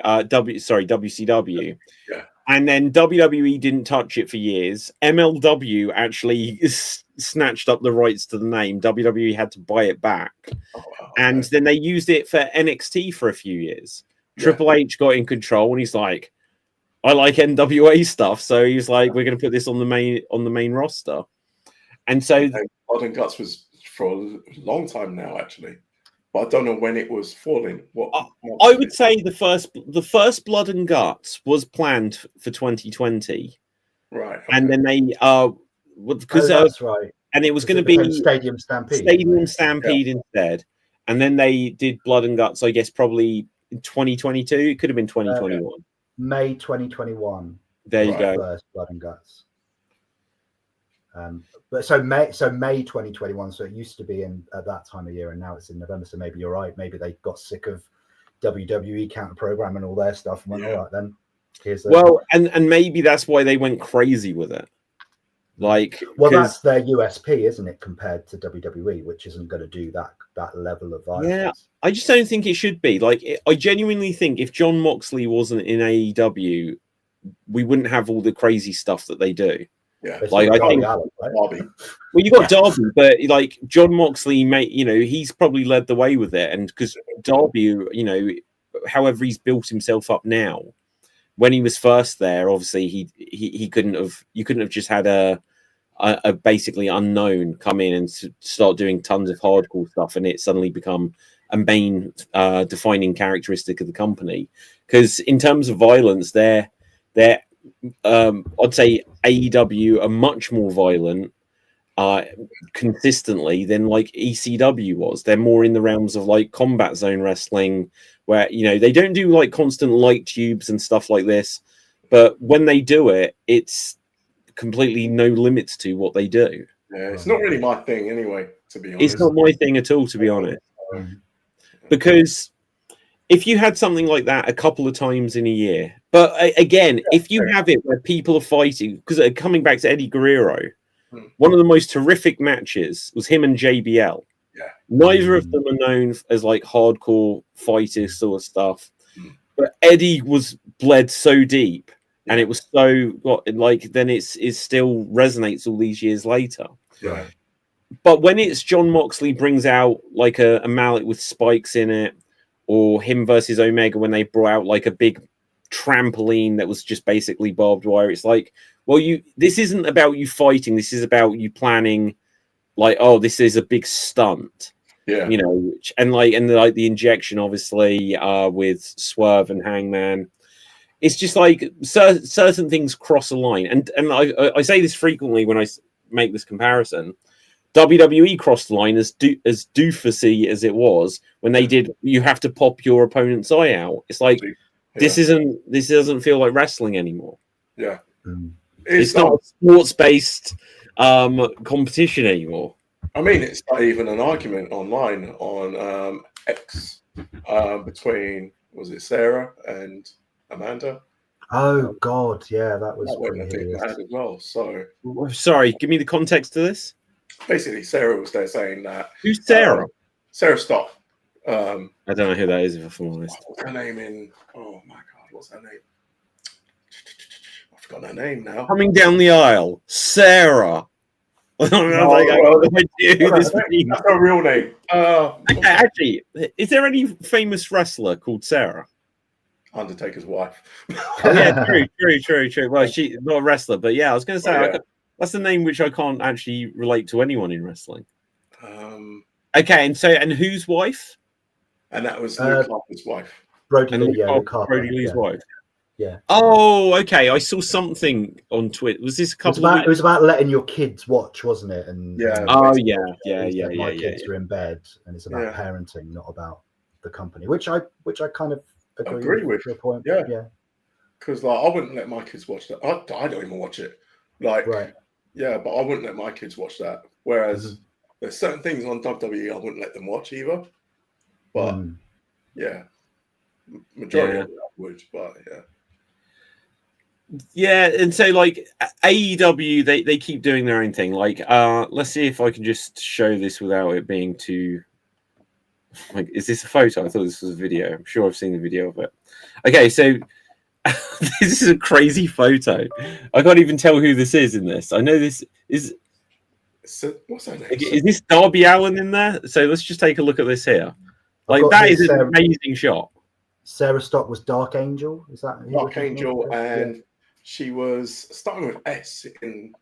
Yeah. And then WWE didn't touch it for years. MLW actually snatched up the rights to the name. WWE had to buy it back. And then they used it for NXT for a few years. Yeah. Triple H got in control and he's like, I like NWA stuff. So he's like, we're going to put this on the main roster. And so Blood and Guts was for a long time now, actually. But I don't know when it was falling. I would say the first Blood and Guts was planned for 2020, right? Okay. And then they because that's right, and it was going to be Stadium Stampede instead, and then they did Blood and Guts. I guess probably in 2022. It could have been 2021. May 2021. There you go. First Blood and Guts. But so May 2021. So it used to be at that time of year, and now it's in November. So maybe you're right. Maybe they got sick of WWE counter program and all their stuff, and went, all right, then. Well, and maybe that's why they went crazy with it. Like, well, that's their USP, isn't it, compared to WWE, which isn't going to do that level of violence. Yeah, I just don't think it should be. Like, I genuinely think if Jon Moxley wasn't in AEW, we wouldn't have all the crazy stuff that they do. Yeah, like I think. Darby. Well, you got Darby, but like Jon Moxley, he's probably led the way with it, and because Darby, however he's built himself up now, when he was first there, obviously he couldn't have. You couldn't have just had a basically unknown come in and start doing tons of hardcore stuff, and it suddenly become a main defining characteristic of the company. Because in terms of violence, they're I'd say AEW are much more violent consistently than like ECW was. They're more in the realms of like combat zone wrestling, where they don't do like constant light tubes and stuff like this, but when they do it, it's completely no limits to what they do. Yeah, it's not really my thing anyway, to be honest. It's not my thing at all, to be honest. Because if you had something like that a couple of times in a year, but again, if you have it where people are fighting, because coming back to Eddie Guerrero, one of the most horrific matches was him and JBL. Yeah. Neither of them are known as like hardcore fighters sort of stuff, but Eddie was bled so deep, and it was so like then it still resonates all these years later. Yeah. But when it's Jon Moxley brings out like a mallet with spikes in it, or him versus Omega when they brought out like a big trampoline that was just basically barbed wire, it's like, well, this isn't about you fighting, this is about you planning, like, oh, this is a big stunt. Yeah. And the injection obviously with Swerve and Hangman. It's just like certain things cross a line, and I say this frequently when I make this comparison. WWE crossed the line as doofusy as it was when they did. You have to pop your opponent's eye out. It's like this doesn't feel like wrestling anymore. Yeah, it's not a sports-based competition anymore. I mean, it's not even an argument online on X between, was it Sarah and Amanda? Oh God, yeah, that was a big mad as well. So sorry, give me the context to this. Basically, Sarah was there saying that. Who's Sarah? Sarah Stock. I don't know who that is, if I'm honest. What's her name oh my God, what's her name? I forgot her name now. Coming down the aisle, Sarah. That's her real name. Actually, is there any famous wrestler called Sarah? Undertaker's wife. Yeah, true. Well, she's not a wrestler, but yeah, I was going to say that's the name which I can't actually relate to anyone in wrestling. Okay, and whose wife? And that was Luke Harper's wife. Brody Lee's wife. Yeah. Oh, okay. I saw something on Twitter. Was this a couple of weeks? It was about letting your kids watch, wasn't it? And yeah. Oh, yeah. My kids are in bed, and it's about parenting, not about the company, which I kind of agree with your point. Yeah. Because I wouldn't let my kids watch that. I don't even watch it. Yeah, but I wouldn't let my kids watch that. Whereas there's certain things on WWE I wouldn't let them watch either. But majority of it I would. But yeah, and so like AEW, they keep doing their own thing. Like, let's see if I can just show this without it being too. Like, is this a photo? I thought this was a video. I'm sure I've seen the video of it. Okay, so this is a crazy photo. I can't even tell who this is in this. I know this is. So, what's her name? Is this Darby Allin in there? So let's just take a look at this here. Like, that is an amazing shot. Sarah Stock was Dark Angel. Is that Dark Angel? And she was starting with S in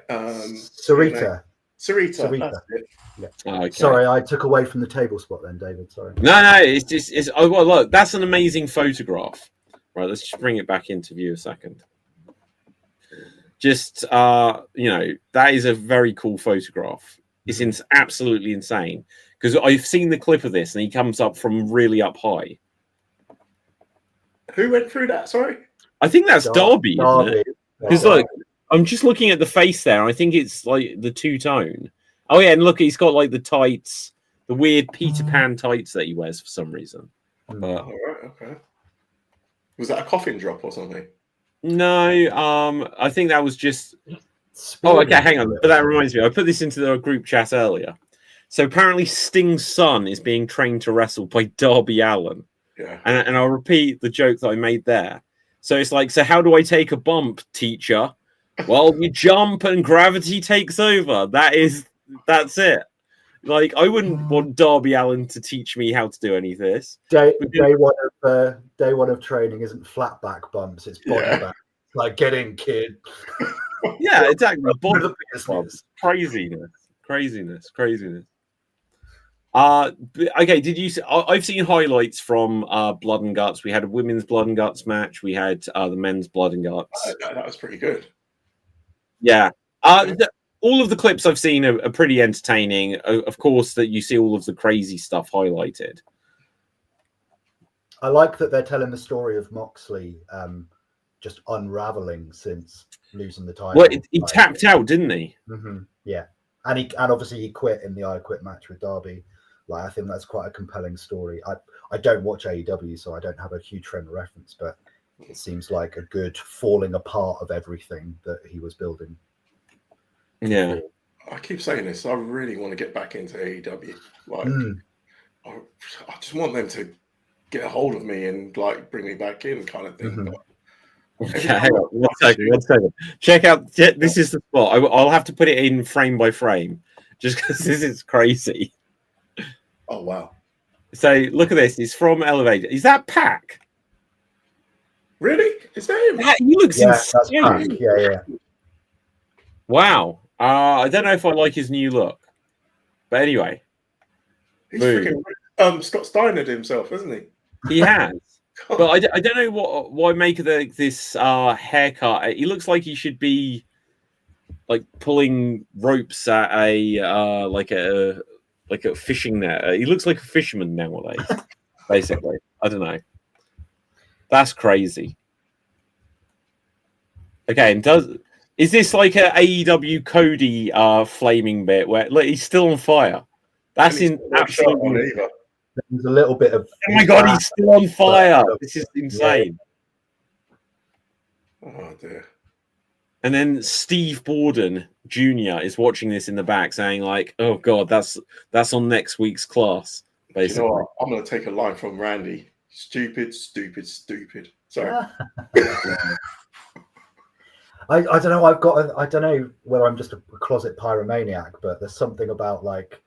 Sarita. Sarita. That's it. Yeah. Okay. Sorry, I took away from the table spot then, David. Sorry. No, it's oh, well, look, that's an amazing photograph. Right, let's just bring it back into view a second. Just that is a very cool photograph. It's absolutely insane because I've seen the clip of this and he comes up from really up high. Who went through that? Sorry, I think that's Darby. Because look, I'm just looking at the face there. And I think it's like the two-tone. Oh yeah, and look, he's got like the tights, the weird Peter Pan tights that he wears for some reason. But okay. Was that a coffin drop or something? No, I think that was just. Oh, okay. Hang on. But that reminds me. I put this into the group chat earlier. So apparently, Sting's son is being trained to wrestle by Darby Allin. Yeah. And I'll repeat the joke that I made there. So it's like, so how do I take a bump, teacher? Well, you jump and gravity takes over. That's it. Like, I wouldn't want Darby Allin to teach me how to do any of this. Day one of training isn't flat back bumps; it's body back. Like, get in, kid. Yeah, exactly. Body bumps. Craziness. Okay. Did you? I've seen highlights from Blood and Guts. We had a women's Blood and Guts match. We had the men's Blood and Guts. That was pretty good. Yeah. All of the clips I've seen are pretty entertaining. Of course, that you see all of the crazy stuff highlighted. I like that they're telling the story of Moxley just unraveling since losing the title. Well, he tapped out, didn't he? Mm-hmm. Yeah, and obviously he quit in the I Quit match with Darby. Like, I think that's quite a compelling story. I don't watch AEW, so I don't have a huge trend reference, but it seems like a good falling apart of everything that he was building. Yeah, I keep saying this. I really want to get back into AEW. Like, I just want them to get a hold of me and like bring me back in, kind of thing. Mm-hmm. Okay, hang on. One second. Check out. This is the spot. I'll have to put it in frame by frame, just because this is crazy. Oh wow! So look at this. It's from Elevator. Is that Pac? Really? Is that him? He looks insane. That's Pac. Yeah. Wow. I don't know if I like his new look, but anyway. He's freaking Scott Steiner himself, isn't he? He has. But I don't know what I make of this haircut. He looks like he should be like pulling ropes at a like a fishing net. He looks like a fisherman nowadays. Basically, I don't know. That's crazy. Okay, and is this like a AEW Cody flaming bit where like he's still on fire? That's absolutely. There's a little bit of. Oh my god, he's still on fire! This is insane. Yeah. Oh dear. And then Steve Borden Jr. is watching this in the back, saying like, "Oh god, that's on next week's class." Basically, you know what? I'm going to take a line from Randy. Stupid. Sorry. I don't know. I don't know whether I'm just a closet pyromaniac, but there's something about like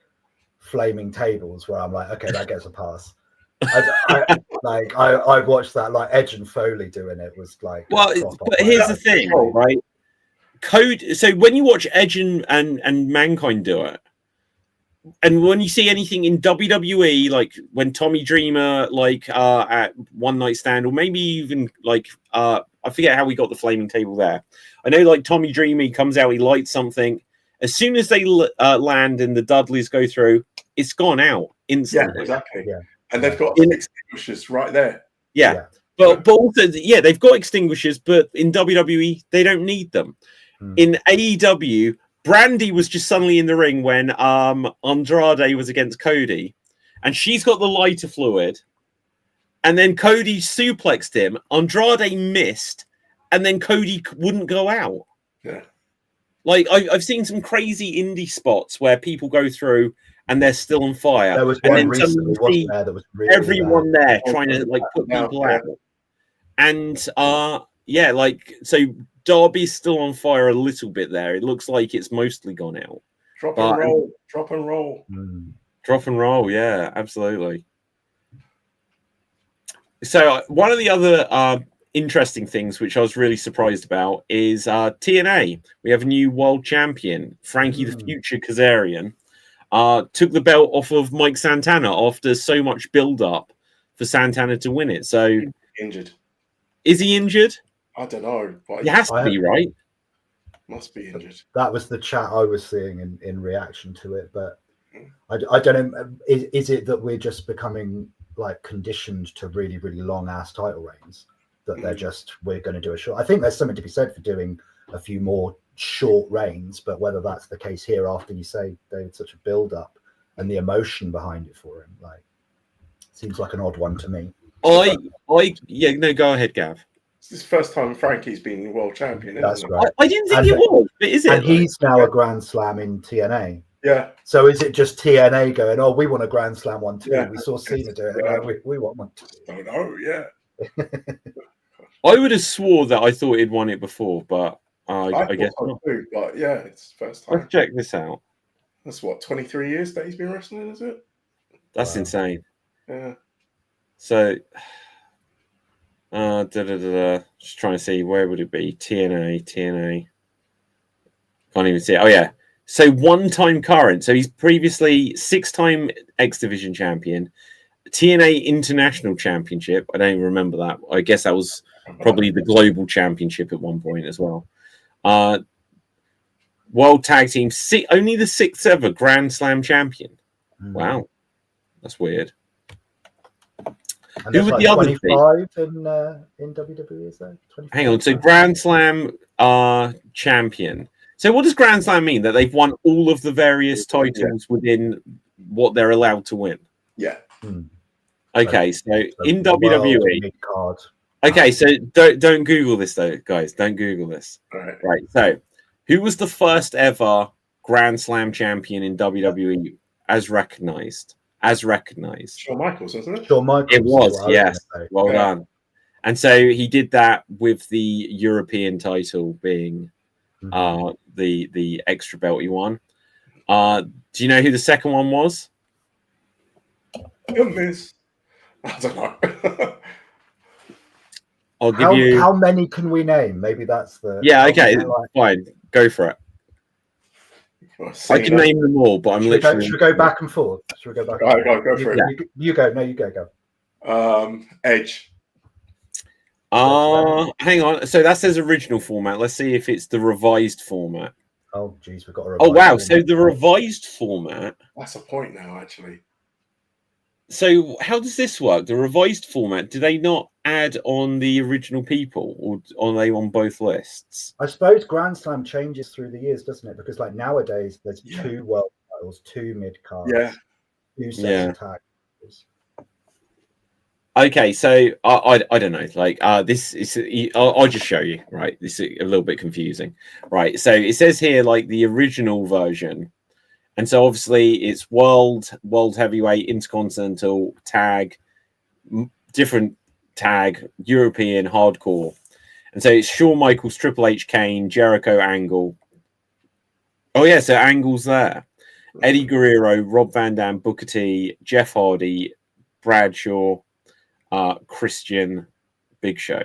flaming tables where I'm like, okay, that gets a pass. I watched that, like Edge and Foley doing it was like. Well, but here's the thing, right? So when you watch Edge and Mankind do it, and when you see anything in WWE, like when Tommy Dreamer, like at One Night Stand, or maybe even like I forget how we got the flaming table there. I know like Tommy Dreamer, he comes out, he lights something. As soon as they land and the Dudleys go through, it's gone out instantly. Yeah, exactly. Yeah. And they've got extinguishers right there. Yeah. But also, yeah, they've got extinguishers, but in WWE, they don't need them. In AEW, Brandy was just suddenly in the ring when Andrade was against Cody, and she's got the lighter fluid, and then Cody suplexed him. Andrade missed, and then Cody wouldn't go out. Yeah. Like, I've seen some crazy indie spots where people go through and they're still on fire. There was and one then recently, wasn't there, that was really everyone there trying to like put people out. And yeah, like so Darby's still on fire a little bit there. It looks like it's mostly gone out. Drop and roll. Drop and roll, yeah, absolutely. So one of the other interesting things which I was really surprised about is TNA. We have a new world champion, Frankie the Future Kazarian. Took the belt off of Mike Santana after so much build-up for Santana to win it. So injured. Is he injured? I don't know. He has to be, right? Must be injured. That was the chat I was seeing in reaction to it, but I don't know. Is it that we're just becoming like conditioned to really, really long ass title reigns? That we're going to do a short. I think there's something to be said for doing a few more short reigns, but whether that's the case here after you say they had such a build up and the emotion behind it for him, like Seems like an odd one to me. Go ahead, Gav. It's his first time Frankie's been world champion. That's isn't right. I didn't think it was, but is it? And he's now a Grand Slam in TNA. Yeah. So is it just TNA going, oh, we want a Grand Slam one too? Yeah. We saw Cena do it. Yeah. Like, we want one too. Don't know. Yeah. I would have swore that I thought he'd won it before, but I guess so not. too, but yeah, it's first time. Let's check this out. That's what 23 years that he's been wrestling, is it? That's insane. Yeah. So, just trying to see where would it be? TNA. Can't even see it. Oh yeah. So one-time current. So he's previously 6-time X Division champion, TNA International Championship. I don't even remember that. I guess that was probably the global championship at one point as well. World Tag Team, only the 6th ever Grand Slam champion. Wow, that's weird. And who would the other be? 25 in WWE, is there? 25? Hang on. So Grand Slam champion. So what does Grand Slam mean? That they've won all of the various titles within what they're allowed to win? Yeah. Okay, so in WWE. Mid-card. Okay, so don't Google this though, guys. Don't Google this. All right. Right. So, who was the first ever Grand Slam champion in WWE as recognized? Shawn Michaels, wasn't it? Shawn Michaels. It was, yes. Well done. And so he did that with the European title being the extra belt he won. Do you know who the second one was? Miss. I don't know. I'll give you. How many can we name? Maybe that's the. Yeah. Okay. Fine. Go for it. I can name them all, but Should we go back and forth? Should we go back? Go for it. You go. No, you go. Edge. Hang on. So that says original format. Let's see if it's the revised format. Oh, geez, we've got a. Oh wow! So the revised format. That's a point now, actually. So how does this work? The revised format, do they not add on the original people, or are they on both lists? I suppose Grand Slam changes through the years, doesn't it? Because like nowadays, there's 2 world titles, 2 mid cards, 2 sets of tag titles. Okay, so I don't know. Like this is I'll just show you. Right, this is a little bit confusing. Right, so it says here like the original version. And so obviously it's world heavyweight, intercontinental, tag, different tag, European, hardcore. And so it's Shawn Michaels, Triple H, Kane, Jericho, Angle. Oh yeah, so Angle's there. Eddie Guerrero, Rob Van Dam, Booker T, Jeff Hardy, Bradshaw, Christian, Big Show.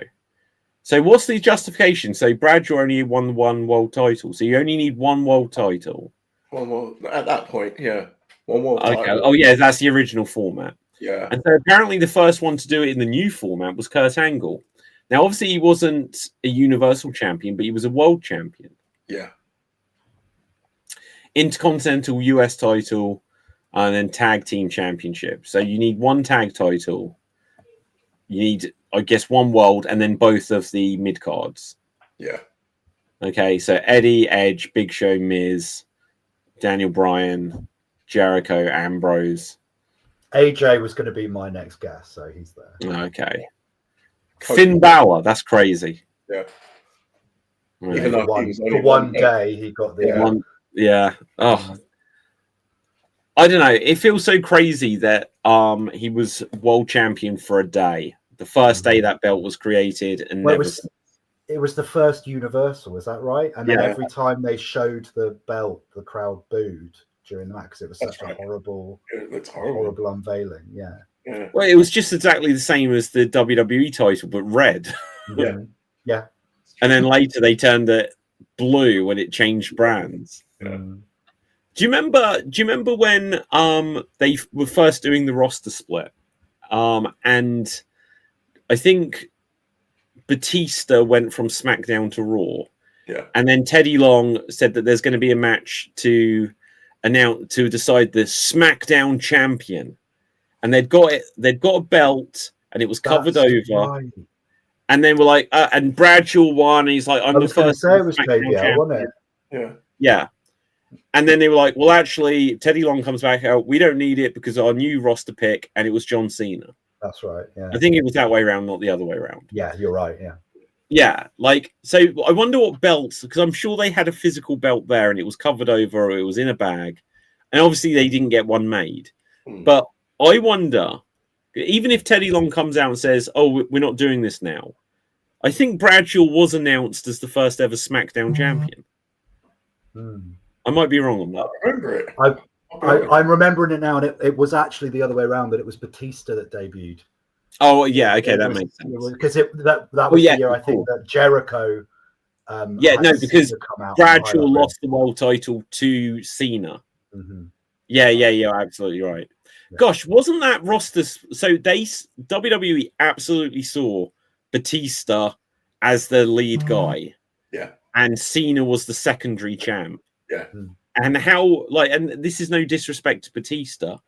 So what's the justification? So Bradshaw only won 1 world title. So you only need 1 world title. One more at that point, yeah. One more. Okay. Title. Oh, yeah, that's the original format. Yeah. And so apparently the first one to do it in the new format was Kurt Angle. Now, obviously, he wasn't a Universal Champion, but he was a World Champion. Yeah. Intercontinental US title, and then Tag Team Championship. So you need 1 tag title. You need, I guess, 1 World, and then both of the mid cards. Yeah. Okay. So Eddie, Edge, Big Show, Miz, Daniel Bryan, Jericho, Ambrose. AJ was going to be my next guess, so he's there. Okay. Finn Balor, that's crazy. Yeah. Really. For one day, he got the. Yeah. Oh. I don't know. It feels so crazy that he was world champion for a day. The first day that belt was created, and it was the first Universal, is that right? And then every time they showed the belt, the crowd booed during the match because it was such a horrible unveiling. Yeah. Well, it was just exactly the same as the WWE title, but red. Yeah. And then later they turned it blue when it changed brands. Yeah. Do you remember when they were first doing the roster split? And I think Batista went from SmackDown to Raw. Yeah. And then Teddy Long said that there's going to be a match to decide the SmackDown champion. And they'd got a belt and it was covered over. Right. And then we're like, and Bradshaw won, and he's like, I'm the first. Say it was JBL, wasn't it? Yeah. And then they were like, well, actually, Teddy Long comes back out. We don't need it because our new roster pick, and it was John Cena. That's right. Yeah. I think it was that way around, not the other way around. Yeah, you're right. Yeah. Yeah. Like, so I wonder what belts, because I'm sure they had a physical belt there and it was covered over or it was in a bag. And obviously they didn't get one made. But I wonder, even if Teddy Long comes out and says, oh, we're not doing this now, I think Bradshaw was announced as the first ever SmackDown champion. I might be wrong on that. I remember it. I'm remembering it now, and it was actually the other way around, that it was Batista that debuted. Oh, yeah, okay, that makes sense. Because that was the year, I think, that Jericho... because Bradshaw lost the world title to Cena. Yeah, absolutely right. Yeah. Gosh, wasn't that roster... So WWE absolutely saw Batista as the lead guy. Yeah. And Cena was the secondary champ. Yeah. And how, like, and this is no disrespect to Batista,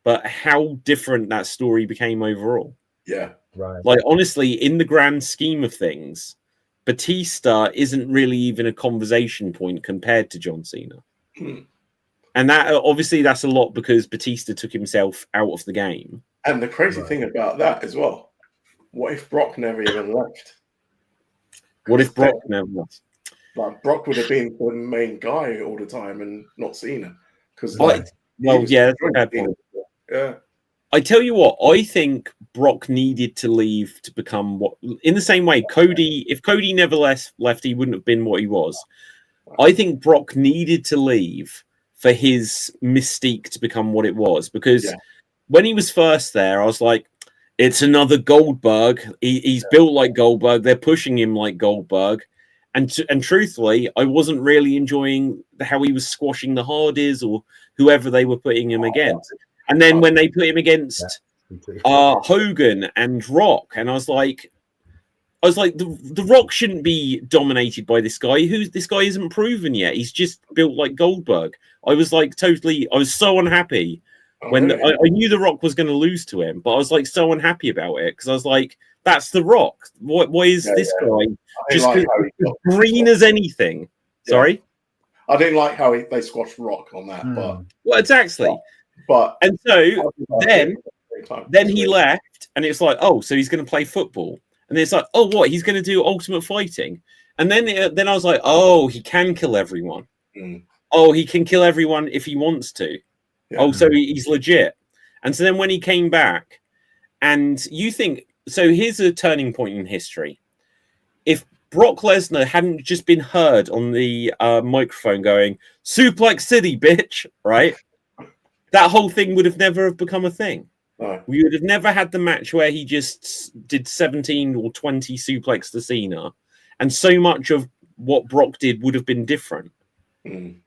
but how different that story became overall. Yeah. Right. Like, honestly, in the grand scheme of things, Batista isn't really even a conversation point compared to John Cena. And that, obviously, that's a lot because Batista took himself out of the game. And the crazy thing about that as well, what if Brock never even left? What if Brock never left? Like, Brock would have been the main guy all the time and not Cena. Because yeah. I tell you what, I think Brock needed to leave to become what, in the same way, if Cody never left, he wouldn't have been what he was. I think Brock needed to leave for his mystique to become what it was. Because when he was first there, I was like, it's another Goldberg. He's built like Goldberg. They're pushing him like Goldberg. And truthfully, I wasn't really enjoying how he was squashing the Hardys or whoever they were putting him against. And then when they put him against Hogan and Rock, and I was like, the Rock shouldn't be dominated by this guy. This guy isn't proven yet. He's just built like Goldberg. I was so unhappy when I knew the Rock was going to lose to him, but I was like so unhappy about it because I was like, that's the Rock. Why is this guy just like green as anything? Yeah. Sorry, I didn't like how they squashed Rock on that, but exactly. But and so then he left, and it's like, oh, so he's going to play football, and then it's like, oh, what? He's going to do Ultimate Fighting, and then I was like, oh, he can kill everyone. Oh, he can kill everyone if he wants to. Yeah. Oh, so he's legit. And so then when he came back, and you think, so here's a turning point in history. If Brock Lesnar hadn't just been heard on the microphone going, Suplex City, bitch, right? That whole thing would have never become a thing. Right. We would have never had the match where he just did 17 or 20 suplex to Cena. And so much of what Brock did would have been different.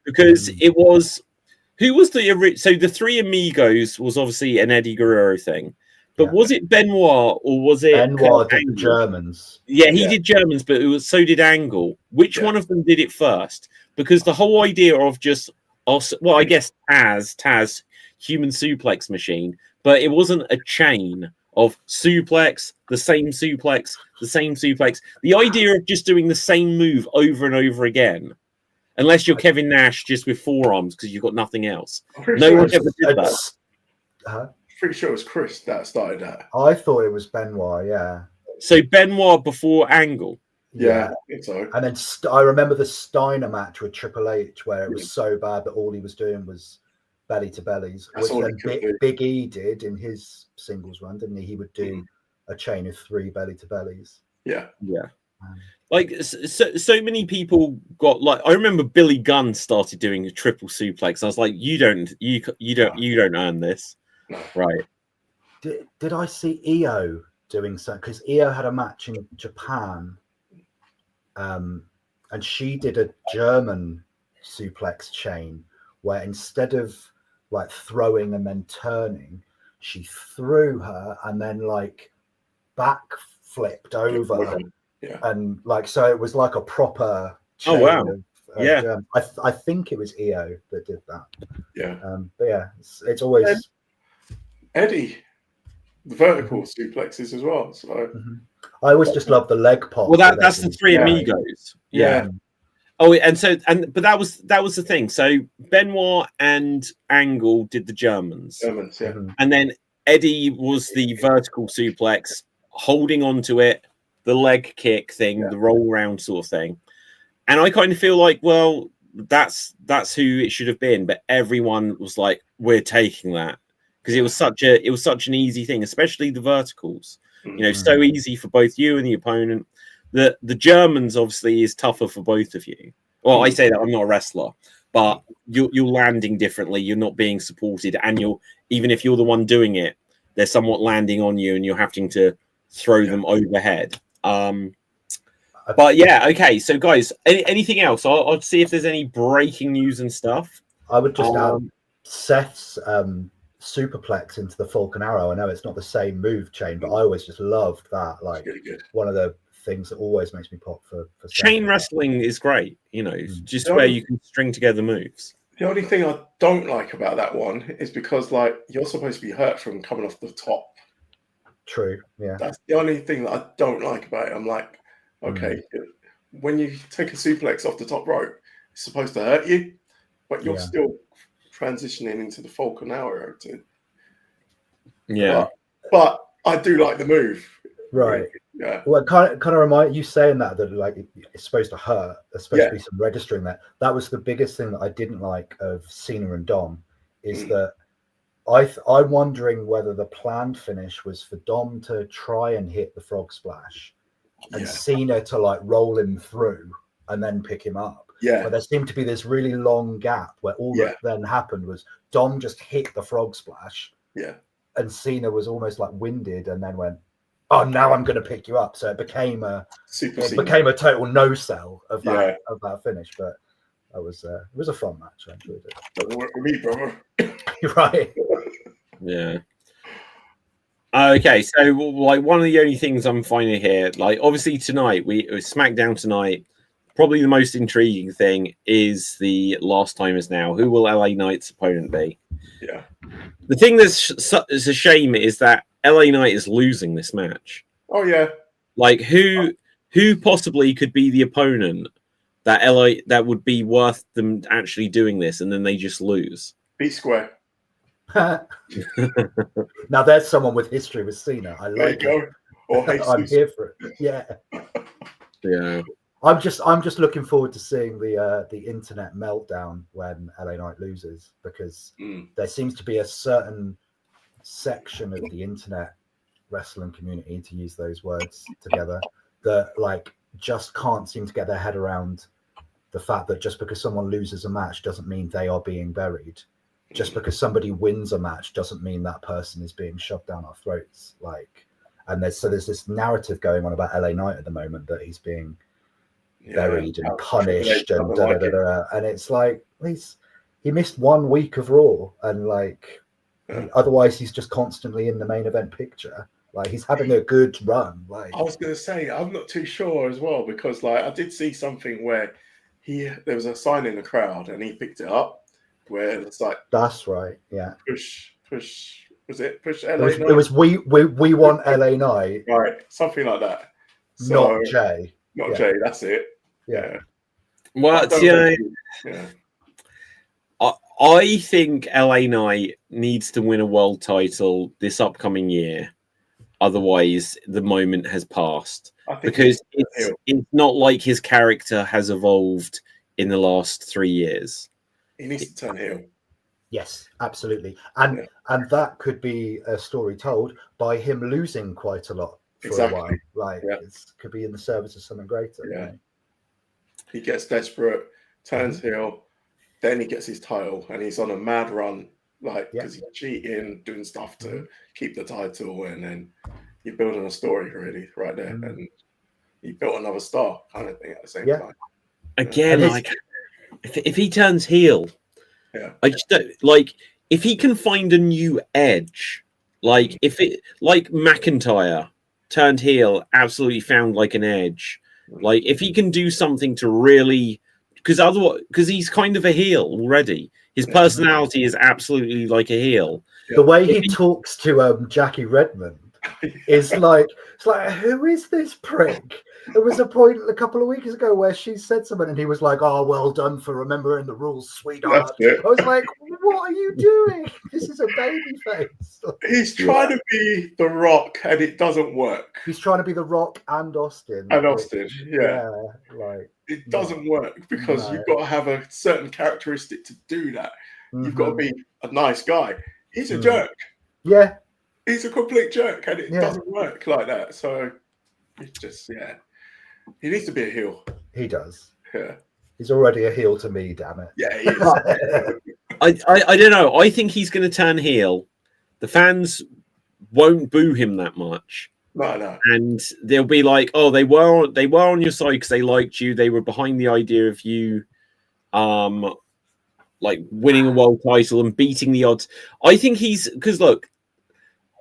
Because it was... Who was the Three Amigos was obviously an Eddie Guerrero thing. But was it Benoit or was it... Benoit did the Germans. Yeah, he did Germans, but so did Angle. Which one of them did it first? Because the whole idea of just... Well, I guess Taz, human suplex machine, but it wasn't a chain of suplex, the same suplex, the same suplex. The idea of just doing the same move over and over again, unless you're Kevin Nash just with forearms because you've got nothing else. No one ever did that. Pretty sure it was Chris that started that. I thought it was Benoit, yeah. So Benoit before Angle. Yeah, I think so. And then I remember the Steiner match with Triple H where it was so bad that all he was doing was belly to bellies, which then Big E did in his singles run, didn't he? He would do a chain of 3 belly to bellies. Yeah. Like so many people got like. I remember Billy Gunn started doing a triple suplex. I was like, you don't earn this, right? Did I see EO doing something? Because EO had a match in Japan. And she did a German suplex chain where instead of like throwing and then turning, she threw her and then like back flipped over. Yeah. And like, so it was like a proper chain. Oh, wow. German. I think it was EO that did that. Yeah. But yeah, it's always Eddie, the vertical suplexes as well. So I always just love the leg pop. Well, that's the Three Amigos. Yeah. Oh, but that was the thing. So Benoit and Angle did the Germans, yeah. And then Eddie was the vertical suplex, holding onto it, the leg kick thing, the roll round sort of thing. And I kind of feel like, well, that's who it should have been, but everyone was like, we're taking that, because it was such an easy thing, especially the verticals. So easy for both you and the opponent. The Germans obviously is tougher for both of you. Well, I say that, I'm not a wrestler, but you're landing differently. You're not being supported, and even if you're the one doing it, they're somewhat landing on you, and you're having to throw them overhead. But yeah, okay. So guys, anything else? I'll see if there's any breaking news and stuff. I would just add Seth's superplex into the Falcon Arrow. I know it's not the same move chain, but I always just loved that. Like, really good. One of the things that always makes me pop for chain wrestling is great. Just where you can string together moves. The only thing I don't like about that one is because, like, you're supposed to be hurt from coming off the top. True. Yeah. That's the only thing that I don't like about it. I'm like, okay, when you take a suplex off the top rope, it's supposed to hurt you, but you're still transitioning into the Falcon Arrow. But I do like the move. Right. Yeah. Well, kind of remind you saying that like it's supposed to hurt. There's supposed to be some registering there. That was the biggest thing that I didn't like of Cena and Dom, is that I'm wondering whether the planned finish was for Dom to try and hit the frog splash, and Cena to like roll him through and then pick him up. Yeah. But there seemed to be this really long gap where all that then happened was Dom just hit the frog splash. Yeah. And Cena was almost like winded and then went, oh, now I'm going to pick you up. So it became a total no sell of that finish. But it was a fun match. I enjoyed it. Doesn't work for me, brother. You're right. Yeah. Okay, so like one of the only things I'm finding here, like obviously tonight, SmackDown tonight, probably the most intriguing thing is the Last Timers Now. Who will LA Knight's opponent be? Yeah. The thing that's is a shame is that LA Knight is losing this match. Oh yeah. Like who possibly could be the opponent that would be worth them actually doing this, and then they just lose? B-Square. Now there's someone with history with Cena. I like it. Or I'm here for it. Yeah. Yeah. I'm just looking forward to seeing the internet meltdown when LA Knight loses, because there seems to be a certain section of the internet wrestling community, to use those words together, that like just can't seem to get their head around the fact that just because someone loses a match doesn't mean they are being buried. Just because somebody wins a match doesn't mean that person is being shoved down our throats. Like, and there's this narrative going on about LA Knight at the moment that he's being buried and punished and and it's like he missed 1 week of Raw, and like otherwise he's just constantly in the main event picture. Like, he's having a good run. Like, I was gonna say, I'm not too sure as well, because like I did see something where there was a sign in the crowd and he picked it up where it's like, that's right, yeah, push was it push LA Knight? It was we want LA Knight, right, something like that. So, not Jay. Jay, that's it. Yeah. Well, I think LA Knight needs to win a world title this upcoming year. Otherwise, the moment has passed. Because it's not like his character has evolved in the last 3 years. He needs to turn heel. Yes, absolutely. And that could be a story told by him losing quite a lot for a while. Like, it could be in the service of something greater. Yeah. You know? He gets desperate, turns heel, then he gets his title, and he's on a mad run, like, because he's cheating, doing stuff to keep the title, and then you're building a story really right there, and he built another star kind of thing at the same time. Again, like, if he turns heel, I just don't, like, if he can find a new edge, like if it, like McIntyre turned heel, absolutely found like an edge. Like, if he can do something to really, because he's kind of a heel already. His personality is absolutely like a heel. The way he talks to Jackie Redmond, is like, it's like, who is this prick? There was a point a couple of weeks ago where she said something and he was like, "Oh, well done for remembering the rules, sweetheart." I was like, what are you doing? This is a baby face. He's trying to be The Rock and it doesn't work. He's trying to be The Rock and Austin. Yeah. Like it doesn't work because you've got to have a certain characteristic to do that. You've got to be a nice guy. He's a jerk. Yeah. He's a complete jerk and it doesn't work like that. So it's just, he needs to be a heel. He does. Yeah. He's already a heel to me, damn it. Yeah, he is. I don't know. I think he's going to turn heel. The fans won't boo him that much. No. And they'll be like, "Oh, they were on your side because they liked you. They were behind the idea of you, like winning a world title and beating the odds." I think because look,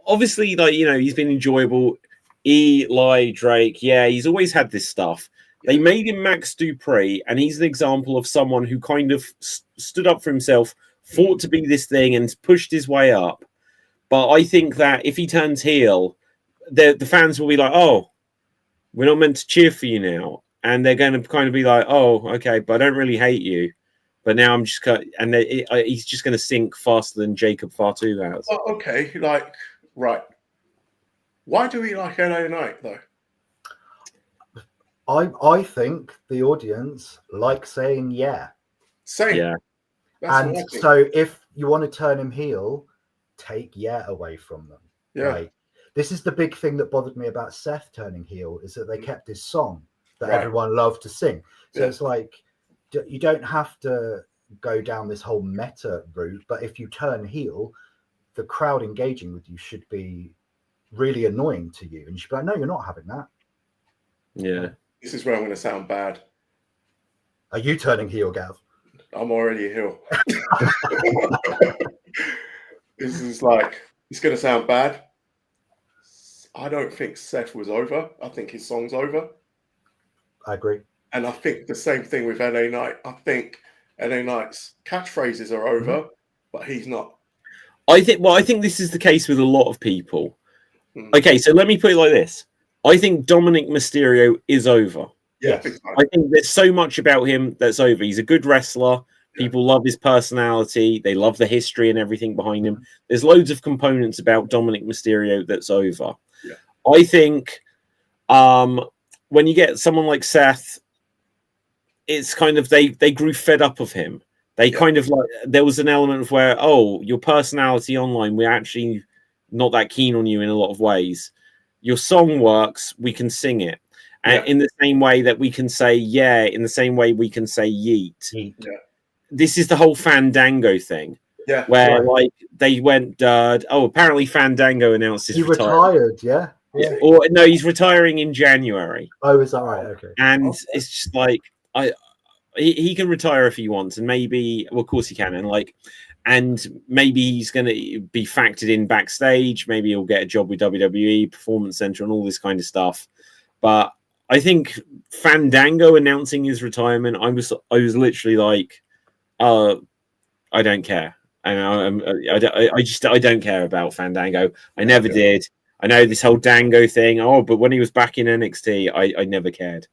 obviously, like he's been enjoyable. Eli Drake, he's always had this stuff. They made him Max Dupree, and he's an example of someone who kind of stood up for himself, fought to be this thing, and pushed his way up. But I think that if he turns heel, the fans will be like, "Oh, we're not meant to cheer for you now," and they're going to kind of be like, "Oh, okay, but I don't really hate you, but now I'm just and he's just going to sink faster than Jacob Fatu has." Oh, okay, right. Why do we like LA Knight though? I think the audience like saying Same. Yeah. And so if you want to turn him heel, take away from them. Yeah. Like, this is the big thing that bothered me about Seth turning heel, is that they kept his song that everyone loved to sing. So it's like, you don't have to go down this whole meta route, but if you turn heel, the crowd engaging with you should be really annoying to you. And you should be like, no, you're not having that. Yeah. This is where I'm going to sound bad. Are you turning heel, Gav? I'm already a heel. This is like, it's going to sound bad. I don't think Seth was over. I think his song's over. I agree. And I think the same thing with LA Knight. I think LA Knight's catchphrases are over, but he's not. I think this is the case with a lot of people. Okay, so let me put it like this. I think Dominic Mysterio is over. Yeah, I think there's so much about him that's over. He's a good wrestler. People love his personality. They love the history and everything behind him. There's loads of components about Dominic Mysterio that's over. Yeah. I think when you get someone like Seth, it's kind of they grew fed up of him. They kind of like, there was an element of where, oh, your personality online, we're actually not that keen on you in a lot of ways. Your song works, we can sing it. And in the same way that we can say in the same way we can say yeet. Yeah. This is the whole Fandango thing. Yeah. Where like they went, apparently Fandango announced his retirement. Retired, Or no, he's retiring in January. Oh, is that right? Okay. And it's just like he can retire if he wants, and maybe, well, of course he can, and maybe he's going to be factored in backstage. Maybe he'll get a job with WWE, Performance Center, and all this kind of stuff. But I think Fandango announcing his retirement, I was literally like, I don't care. And I don't care about Fandango. I never did. I know this whole Dango thing. Oh, but when he was back in NXT, I never cared.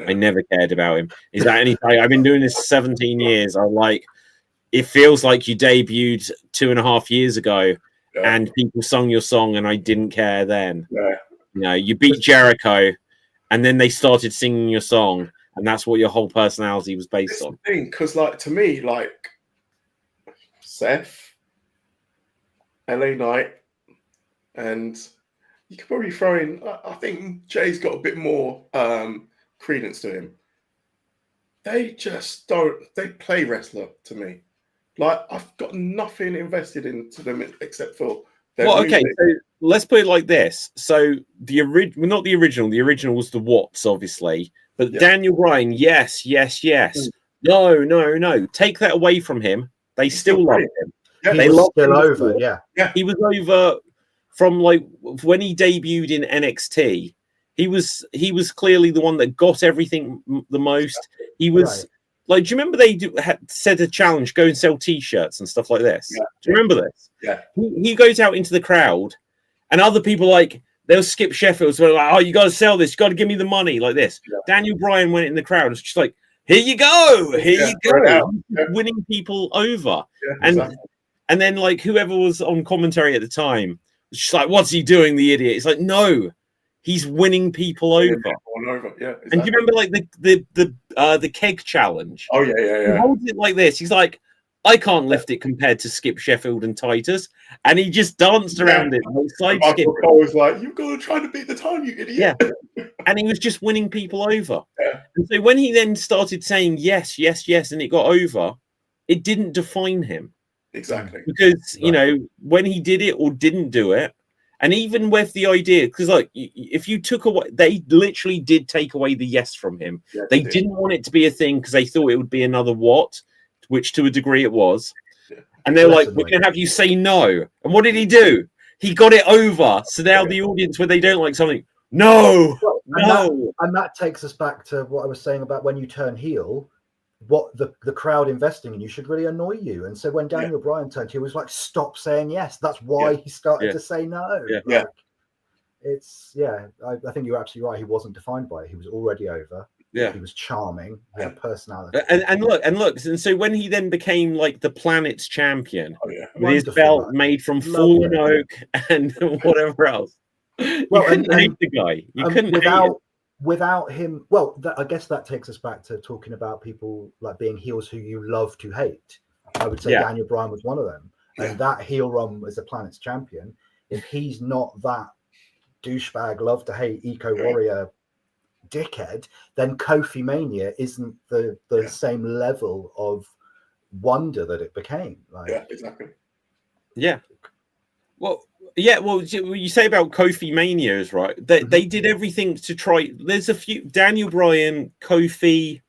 I never cared about him. Is that anything? I've been doing this 17 years. I'm like, it feels like you debuted 2.5 years ago and people sung your song and I didn't care then. Yeah. You know, you beat Jericho and then they started singing your song and that's what your whole personality was based on. Because to me, Seth, LA Knight, and you could probably throw in, I think Jay's got a bit more credence to him. They just don't, they play wrestler to me. I've got nothing invested into them except for their music. So let's put it like this. So not the original was the Watts, obviously, but Daniel Bryan, yes. No. Take that away from him. They still love him. Yeah, they love him over. Yeah. He was over from when he debuted in NXT. He was clearly the one that got everything the most. He was do you remember they said a challenge, go and sell T-shirts and stuff like this? Yeah. Do you remember this? Yeah. He goes out into the crowd, and other people there was Skip Sheffield, so like, oh, you got to sell this, you got to give me the money, like this. Yeah. Daniel Bryan went in the crowd, it's just like, here you go, winning people over, and then like whoever was on commentary at the time was just like, what's he doing, the idiot? It's like, no, he's winning people over. Yeah, exactly. And do you remember like the keg challenge? Oh yeah. He holds it like this. He's like, I can't lift it compared to Skip Sheffield and Titus, and he just danced around it. Like, Michael Cole was like, "You've got to try to beat the time, you idiot!" Yeah, and he was just winning people over. Yeah. And so when he then started saying yes, and it got over, it didn't define him. Exactly, because you know when he did it or didn't do it, and even with the idea, because like if you took away, they literally did take away the yes from him. Yeah, they didn't want it to be a thing because they thought it would be another what. Which to a degree it was. And they're like, we're going to have you say no. And what did he do? He got it over. So now the audience, where they don't like something, no. And that takes us back to what I was saying about when you turn heel, what the crowd investing in you should really annoy you. And so when Daniel Bryan turned heel, he was like, stop saying yes. That's why he started to say no. Yeah. It's, I think you're absolutely right. He wasn't defined by it. He was already over. Yeah, he was charming. He had personality. And look, and so when he then became like the planet's champion with his belt made from fallen oak and whatever else, you couldn't hate the guy. You couldn't without him. Well, I guess that takes us back to talking about people like being heels who you love to hate. I would say Daniel Bryan was one of them, and that heel run as the planet's champion. If he's not that douchebag, love to hate, eco warrior dickhead, then Kofi Mania isn't the same level of wonder that it became. Exactly. Well, you say about Kofi Mania is right. They did everything to try. There's a few Daniel Bryan, Kofi.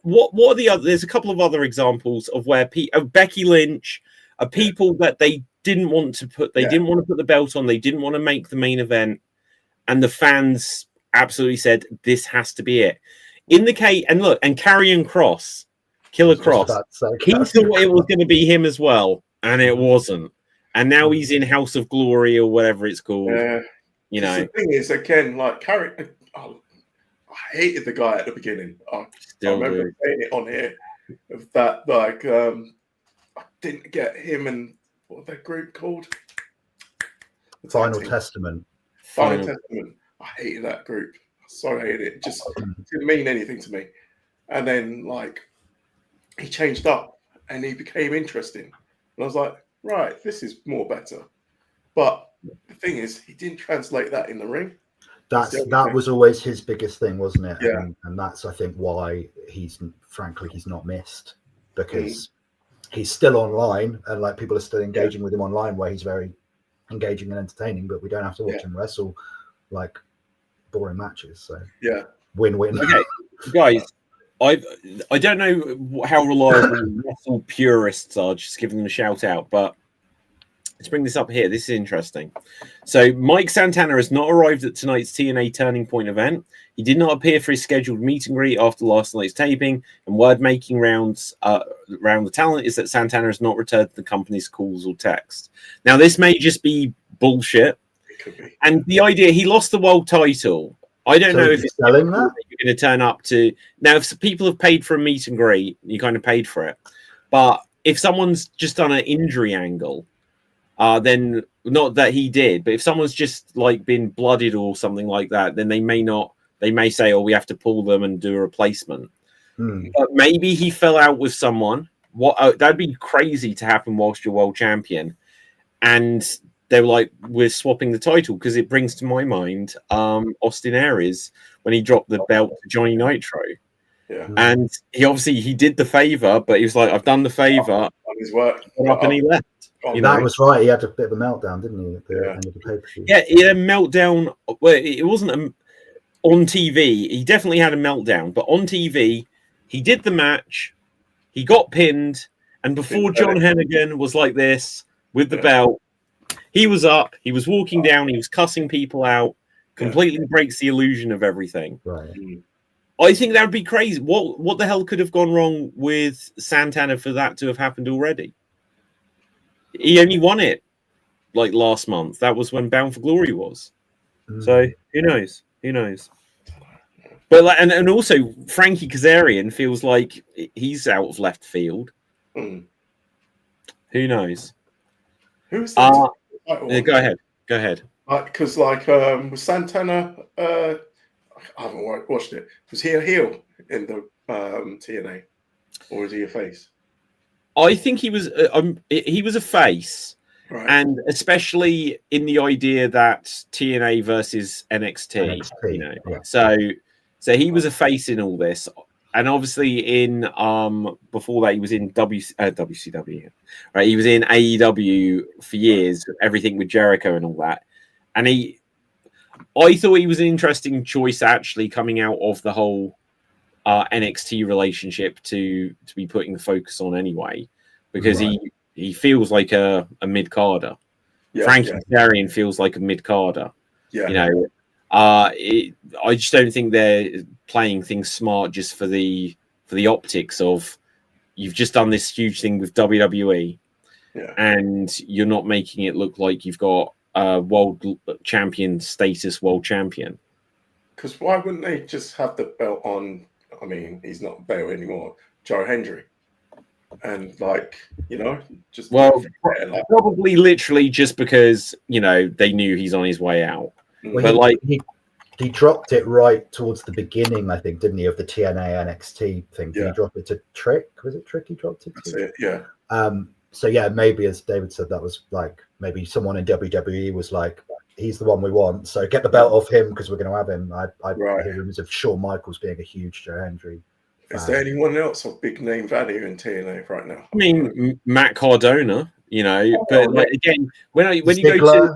What are the other? There's a couple of other examples of where Becky Lynch are people that they didn't want to put. They didn't want to put the belt on. They didn't want to make the main event, and the fans absolutely said this has to be it. In the case, and look, and Karrion Kross, Killer Kross, he thought it was going to be him as well, and it wasn't. And now he's in House of Glory or whatever it's called. You know, the thing is, again, like Karrion, I hated the guy at the beginning. I remember saying it on here of that, like, I didn't get him and what was that group called? Final Testament. Final Testament. I hated that group. I so hated it. It just didn't mean anything to me. And then, like, he changed up and he became interesting. And I was like, right, this is more better. But the thing is, he didn't translate that in the ring. That was always his biggest thing, wasn't it? Yeah. And that's, I think, why he's not missed, because he's still online and like people are still engaging with him online, where he's very engaging and entertaining, but we don't have to watch him wrestle like boring matches. So win-win. Okay, guys, I don't know how reliable wrestle purists are, just giving them a shout out, but let's bring this up here. This is interesting. So Mike Santana has not arrived at tonight's TNA Turning Point event. He did not appear for his scheduled meet and greet after last night's taping, and word making rounds around the talent is that Santana has not returned the company's calls or texts. Now, this may just be bullshit. And the idea, he lost the world title. I don't know if it's selling that you're going to turn up to. Now, if people have paid for a meet and greet, you kind of paid for it. But if someone's just done an injury angle, then not that he did, but if someone's just like been blooded or something like that, then they may not. They may say, "Oh, we have to pull them and do a replacement." But maybe he fell out with someone. That'd be crazy to happen whilst you're world champion, and they were like, we're swapping the title, because it brings to my mind Austin Aries when he dropped the belt to Johnny Nitro. Yeah. And he did the favor, but he was like, I've done the favor. On his work. And he left. That was right. He had a bit of a meltdown, didn't he? At the end of the pay-per-view. Yeah, he had a meltdown. Well, it wasn't on TV. He definitely had a meltdown, but on TV, he did the match. He got pinned. And before John Hennigan was like this with the belt, he was up, he was walking down, he was cussing people out, completely breaks the illusion of everything. Right. I think that would be crazy. What the hell could have gone wrong with Santana for that to have happened already? He only won it like last month. That was when Bound for Glory was. So who knows? Who knows? But like, and also Frankie Kazarian feels like he's out of left field. Mm. Who knows? Who's that? Go ahead. Go ahead. Because was Santana? I haven't watched it. Was he a heel in the TNA, or was he a face? I think he was a face, right. And especially in the idea that TNA versus NXT. You know, yeah. So he was a face in all this, and obviously in before that he was in WCW, right? He was in AEW for years, everything with Jericho and all that, and I thought he was an interesting choice actually coming out of the whole NXT relationship to be putting the focus on anyway, because he feels like a mid-carder. Frankie Kazarian feels like a mid-carder. Yeah. You know, I just don't think they're playing things smart just for the optics of you've just done this huge thing with WWE, and you're not making it look like you've got a world champion status, world champion. Because why wouldn't they just have the belt on? I mean, he's not belt anymore, Joe Hendry, and just probably literally just because they knew he's on his way out. Well, but he dropped it right towards the beginning, I think, didn't he, of the TNA NXT thing? Did he drop it to Trick? Was it Trick he dropped it to? That's it, yeah. So yeah, maybe as David said, that was like maybe someone in WWE was like, he's the one we want, so get the belt off him because we're going to have him. I hear rumors of Shawn Michaels being a huge Joe Hendry fan. Is there anyone else of big name value in TNA right now? I mean, Matt Cardona, but again, when you go to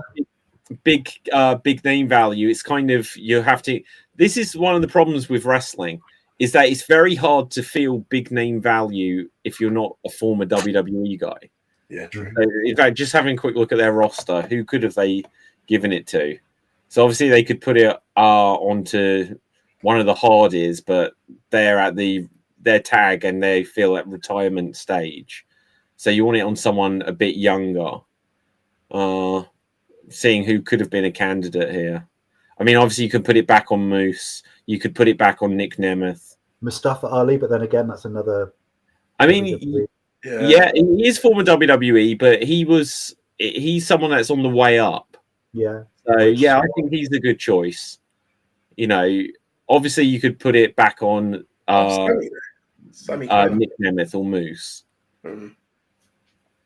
big name value, it's kind of you have to. This is one of the problems with wrestling, is that it's very hard to feel big name value if you're not a former WWE guy. Yeah, true. In fact, just having a quick look at their roster, who could have they given it to? So obviously they could put it onto one of the Hardys, but they're at their tag and they feel at retirement stage. So you want it on someone a bit younger. Seeing who could have been a candidate here. I mean, obviously you could put it back on Moose. You could put it back on Nick Nemeth. Mustafa Ali, but then again, that's another. I mean, he is former WWE, but he's someone that's on the way up. Yeah. So I think he's a good choice. Obviously you could put it back on Nick Nemeth or Moose. Mm-hmm.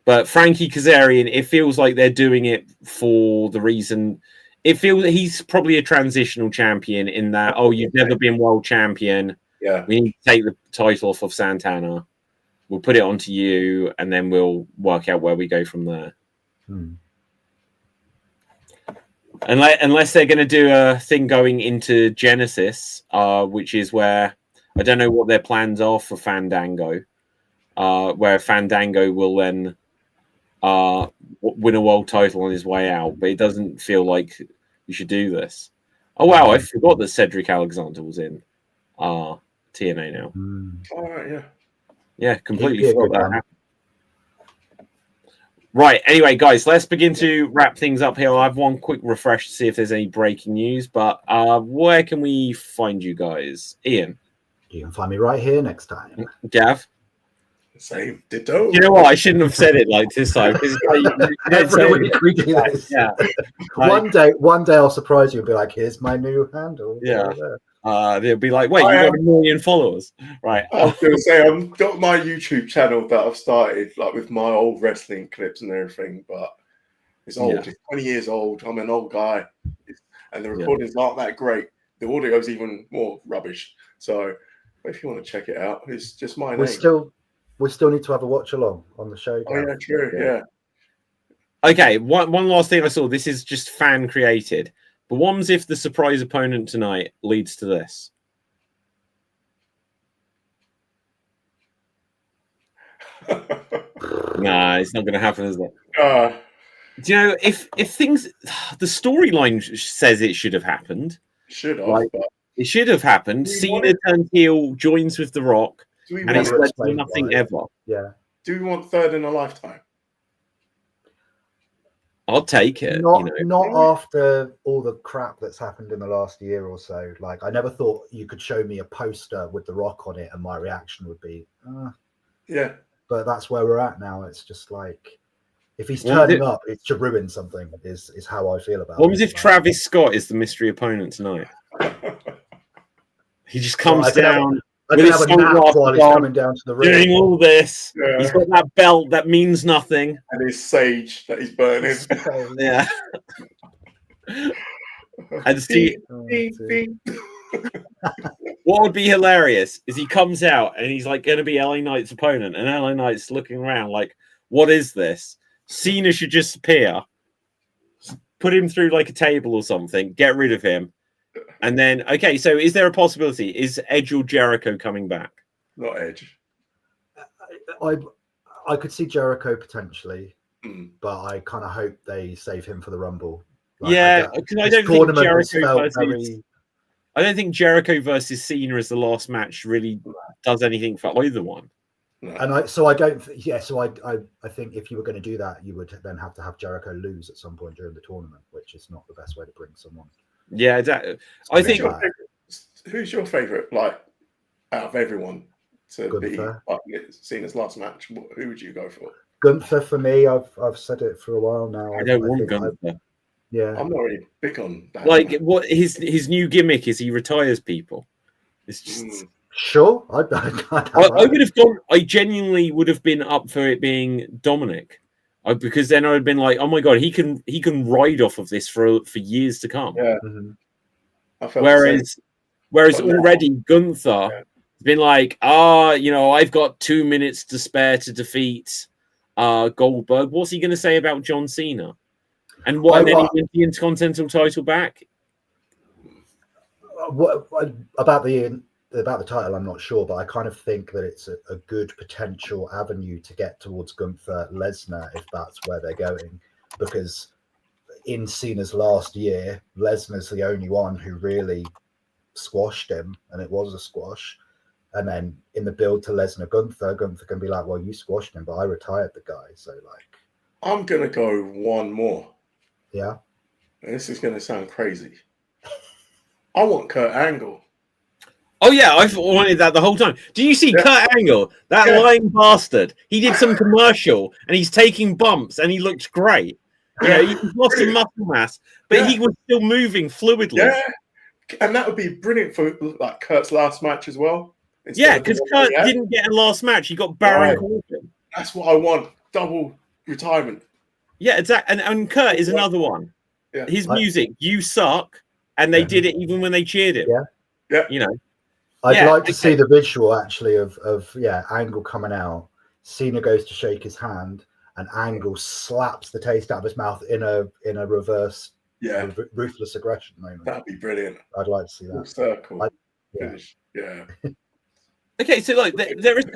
But Frankie Kazarian, it feels like they're doing it for the reason. It feels that he's probably a transitional champion in that, you've never been world champion. Yeah. We need to take the title off of Santana. We'll put it onto you, and then we'll work out where we go from there. Unless they're going to do a thing going into Genesis, which is where I don't know what their plans are for Fandango, where Fandango will then win a world title on his way out, but it doesn't feel like you should do this. Oh wow, I forgot that Cedric Alexander was in TNA now. All right, yeah, completely forgot that happened. Right, anyway, guys, let's begin to wrap things up here. I have one quick refresh to see if there's any breaking news, but where can we find you guys? Ian? You can find me right here next time. Gav? Same. Ditto. You know what? I shouldn't have said it like this time. One day I'll surprise you and be like, here's my new handle. Yeah. They'll be like, wait, you got 1 million followers. Right. I was going to say, I've got my YouTube channel that I've started with my old wrestling clips and everything, but it's old. It's 20 years old. I'm an old guy. And the recordings aren't that great. The audio is even more rubbish. So if you want to check it out, it's just my name. We still need to have a watch along on the show. Oh, yeah, true. Yeah. Okay, one last thing I saw. This is just fan created. But what happens if the surprise opponent tonight leads to this? Nah, it's not going to happen, is it? Do you know if things, the storyline says it should have happened. It should have happened. Cena turns heel, joins with The Rock, and it's led to nothing ever. Yeah. Do we want third in a lifetime? I'll take it. Not after all the crap that's happened in the last year or so. Like, I never thought you could show me a poster with The Rock on it and my reaction would be, yeah. But that's where we're at now. It's just like, if he's turning up, it's to ruin something. Is how I feel about it. What was if Travis Scott is the mystery opponent tonight? He just comes down. I can have a nap while he's coming down to the ring. Doing all this. Yeah. He's got that belt that means nothing. And his sage that he's burning. Yeah. And see, what would be hilarious is he comes out and he's like going to be LA Knight's opponent, and LA Knight's looking around like, what is this? Cena should just appear, put him through like a table or something, get rid of him. And then, okay, so is there a possibility? Is Edge or Jericho coming back? Not Edge. I could see Jericho potentially, but I kind of hope they save him for the Rumble. Like, because I don't think Jericho versus Cena as the last match really does anything for either one. No. And I think if you were going to do that, you would then have to have Jericho lose at some point during the tournament, which is not the best way to bring someone. Yeah, exactly. I think. Who's your favorite? Like, out of everyone to Gunther. Be Cena's last match, who would you go for? Gunther for me. I've said it for a while now. I don't want Gunther. Yeah, I'm not really big on that. Like, what his new gimmick is? He retires people. It's just sure. I would have gone. I genuinely would have been up for it being Dominic. Because then I would have been like, oh my god, he can ride off of this for years to come. Yeah. Whereas already Gunther has been like, I've got 2 minutes to spare to defeat Goldberg. What's he going to say about John Cena? And then he wins the Intercontinental title back. What about the title, I'm not sure, but I kind of think that it's a good potential avenue to get towards Gunther Lesnar if that's where they're going. Because in Cena's last year, Lesnar's the only one who really squashed him, and it was a squash. And then in the build to Lesnar Gunther can be like, well, you squashed him, but I retired the guy. So, like, I'm going to go one more. Yeah. And this is going to sound crazy. I want Kurt Angle. Oh yeah, I've wanted that the whole time. Do you see Kurt Angle, that lying bastard? He did some commercial and he's taking bumps and he looked great. He lost some muscle mass, but he was still moving fluidly. Yeah, and that would be brilliant for like Kurt's last match as well. Yeah, because Kurt didn't get a last match; he got Baron Corbin. That's what I want. Double retirement. Yeah, exactly. And Kurt is another one. Yeah. His music, "You Suck," and they did it even when they cheered him. Yeah. I'd like to see the visual actually of Angle coming out. Cena goes to shake his hand, and Angle slaps the taste out of his mouth in a reverse, ruthless aggression moment. That'd be brilliant. I'd like to see that. Circle. Finish. Yeah. Okay, so like there is.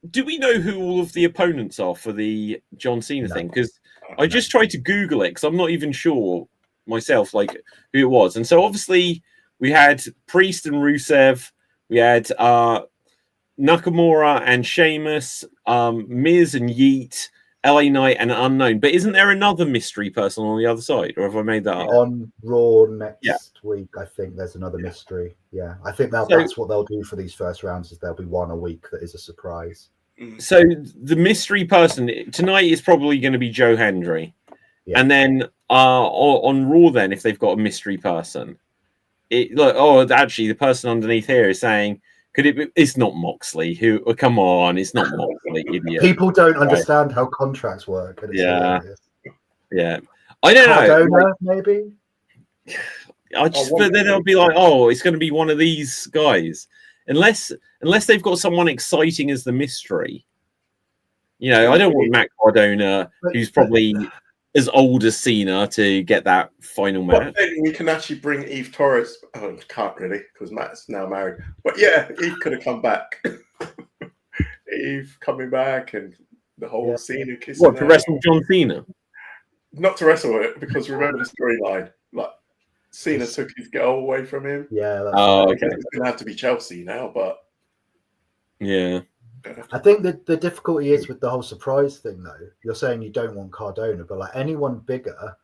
Do we know who all of the opponents are for the John Cena thing? Because I just tried to Google it because I'm not even sure myself, like who it was. And so obviously we had Priest and Rusev. We had Nakamura and Sheamus, Miz and Yeet, LA Knight and Unknown. But isn't there another mystery person on the other side? Or have I made that up? On Raw next week, I think there's another mystery. Yeah, I think that's what they'll do for these first rounds, is there'll be one a week that is a surprise. So the mystery person tonight is probably going to be Joe Hendry. Yeah. And then on Raw then, if they've got a mystery person, actually the person underneath here is saying, could it be? It's not Moxley. Come on, it's not Moxley, idiot. People don't understand how contracts work. And it's hilarious. I don't know. Like, maybe. But then they'll be like, oh, it's going to be one of these guys, unless they've got someone exciting as the mystery. I don't want Matt Cardona, who's probably as old as Cena, to get that final match. But then we can actually bring Eve Torres. Oh, can't really, because Matt's now married. But yeah, Eve could have come back. Eve coming back and the whole Cena kissing. What, to wrestle John Cena? Not to wrestle it, because remember the storyline. Like, Cena took his girl away from him. Yeah. Okay. It's going to have to be Chelsea now, but... Yeah. I think that the difficulty is with the whole surprise thing, though. You're saying you don't want Cardona, but like anyone bigger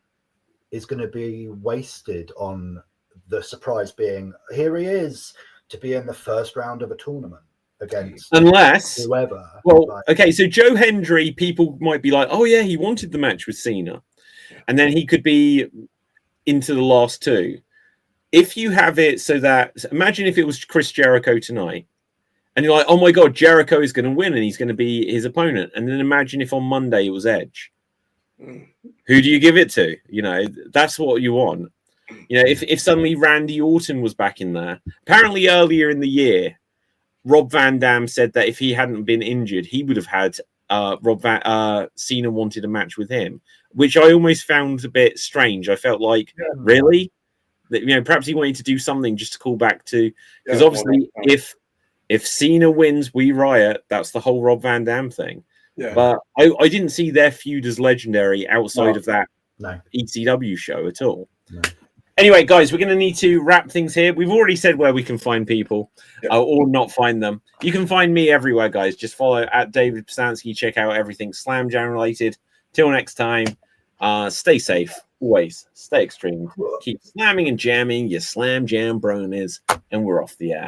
is going to be wasted on the surprise being here he is to be in the first round of a tournament against whoever. Well, like, okay, so Joe Hendry, people might be like, oh yeah, he wanted the match with Cena, and then he could be into the last two. If you have it so that, imagine if it was Chris Jericho tonight, and you're like, oh my God, Jericho is going to win and he's going to be his opponent. And then imagine if on Monday it was Edge. Who do you give it to? You know, that's what you want. You know, if suddenly Randy Orton was back in there. Apparently earlier in the year, Rob Van Dam said that if he hadn't been injured, he would have had Cena wanted a match with him, which I almost found a bit strange. I felt like, really? That, you know, perhaps he wanted to do something just to call back to, because obviously if Cena wins, we riot. That's the whole Rob Van Dam thing. Yeah. But I didn't see their feud as legendary outside of that ECW show at all. No. Anyway, guys, we're going to need to wrap things here. We've already said where we can find people or not find them. You can find me everywhere, guys. Just follow at David Pstansky. Check out everything Slam Jam related. Till next time, stay safe. Always stay extreme. Keep slamming and jamming your Slam Jam bronies. And we're off the air.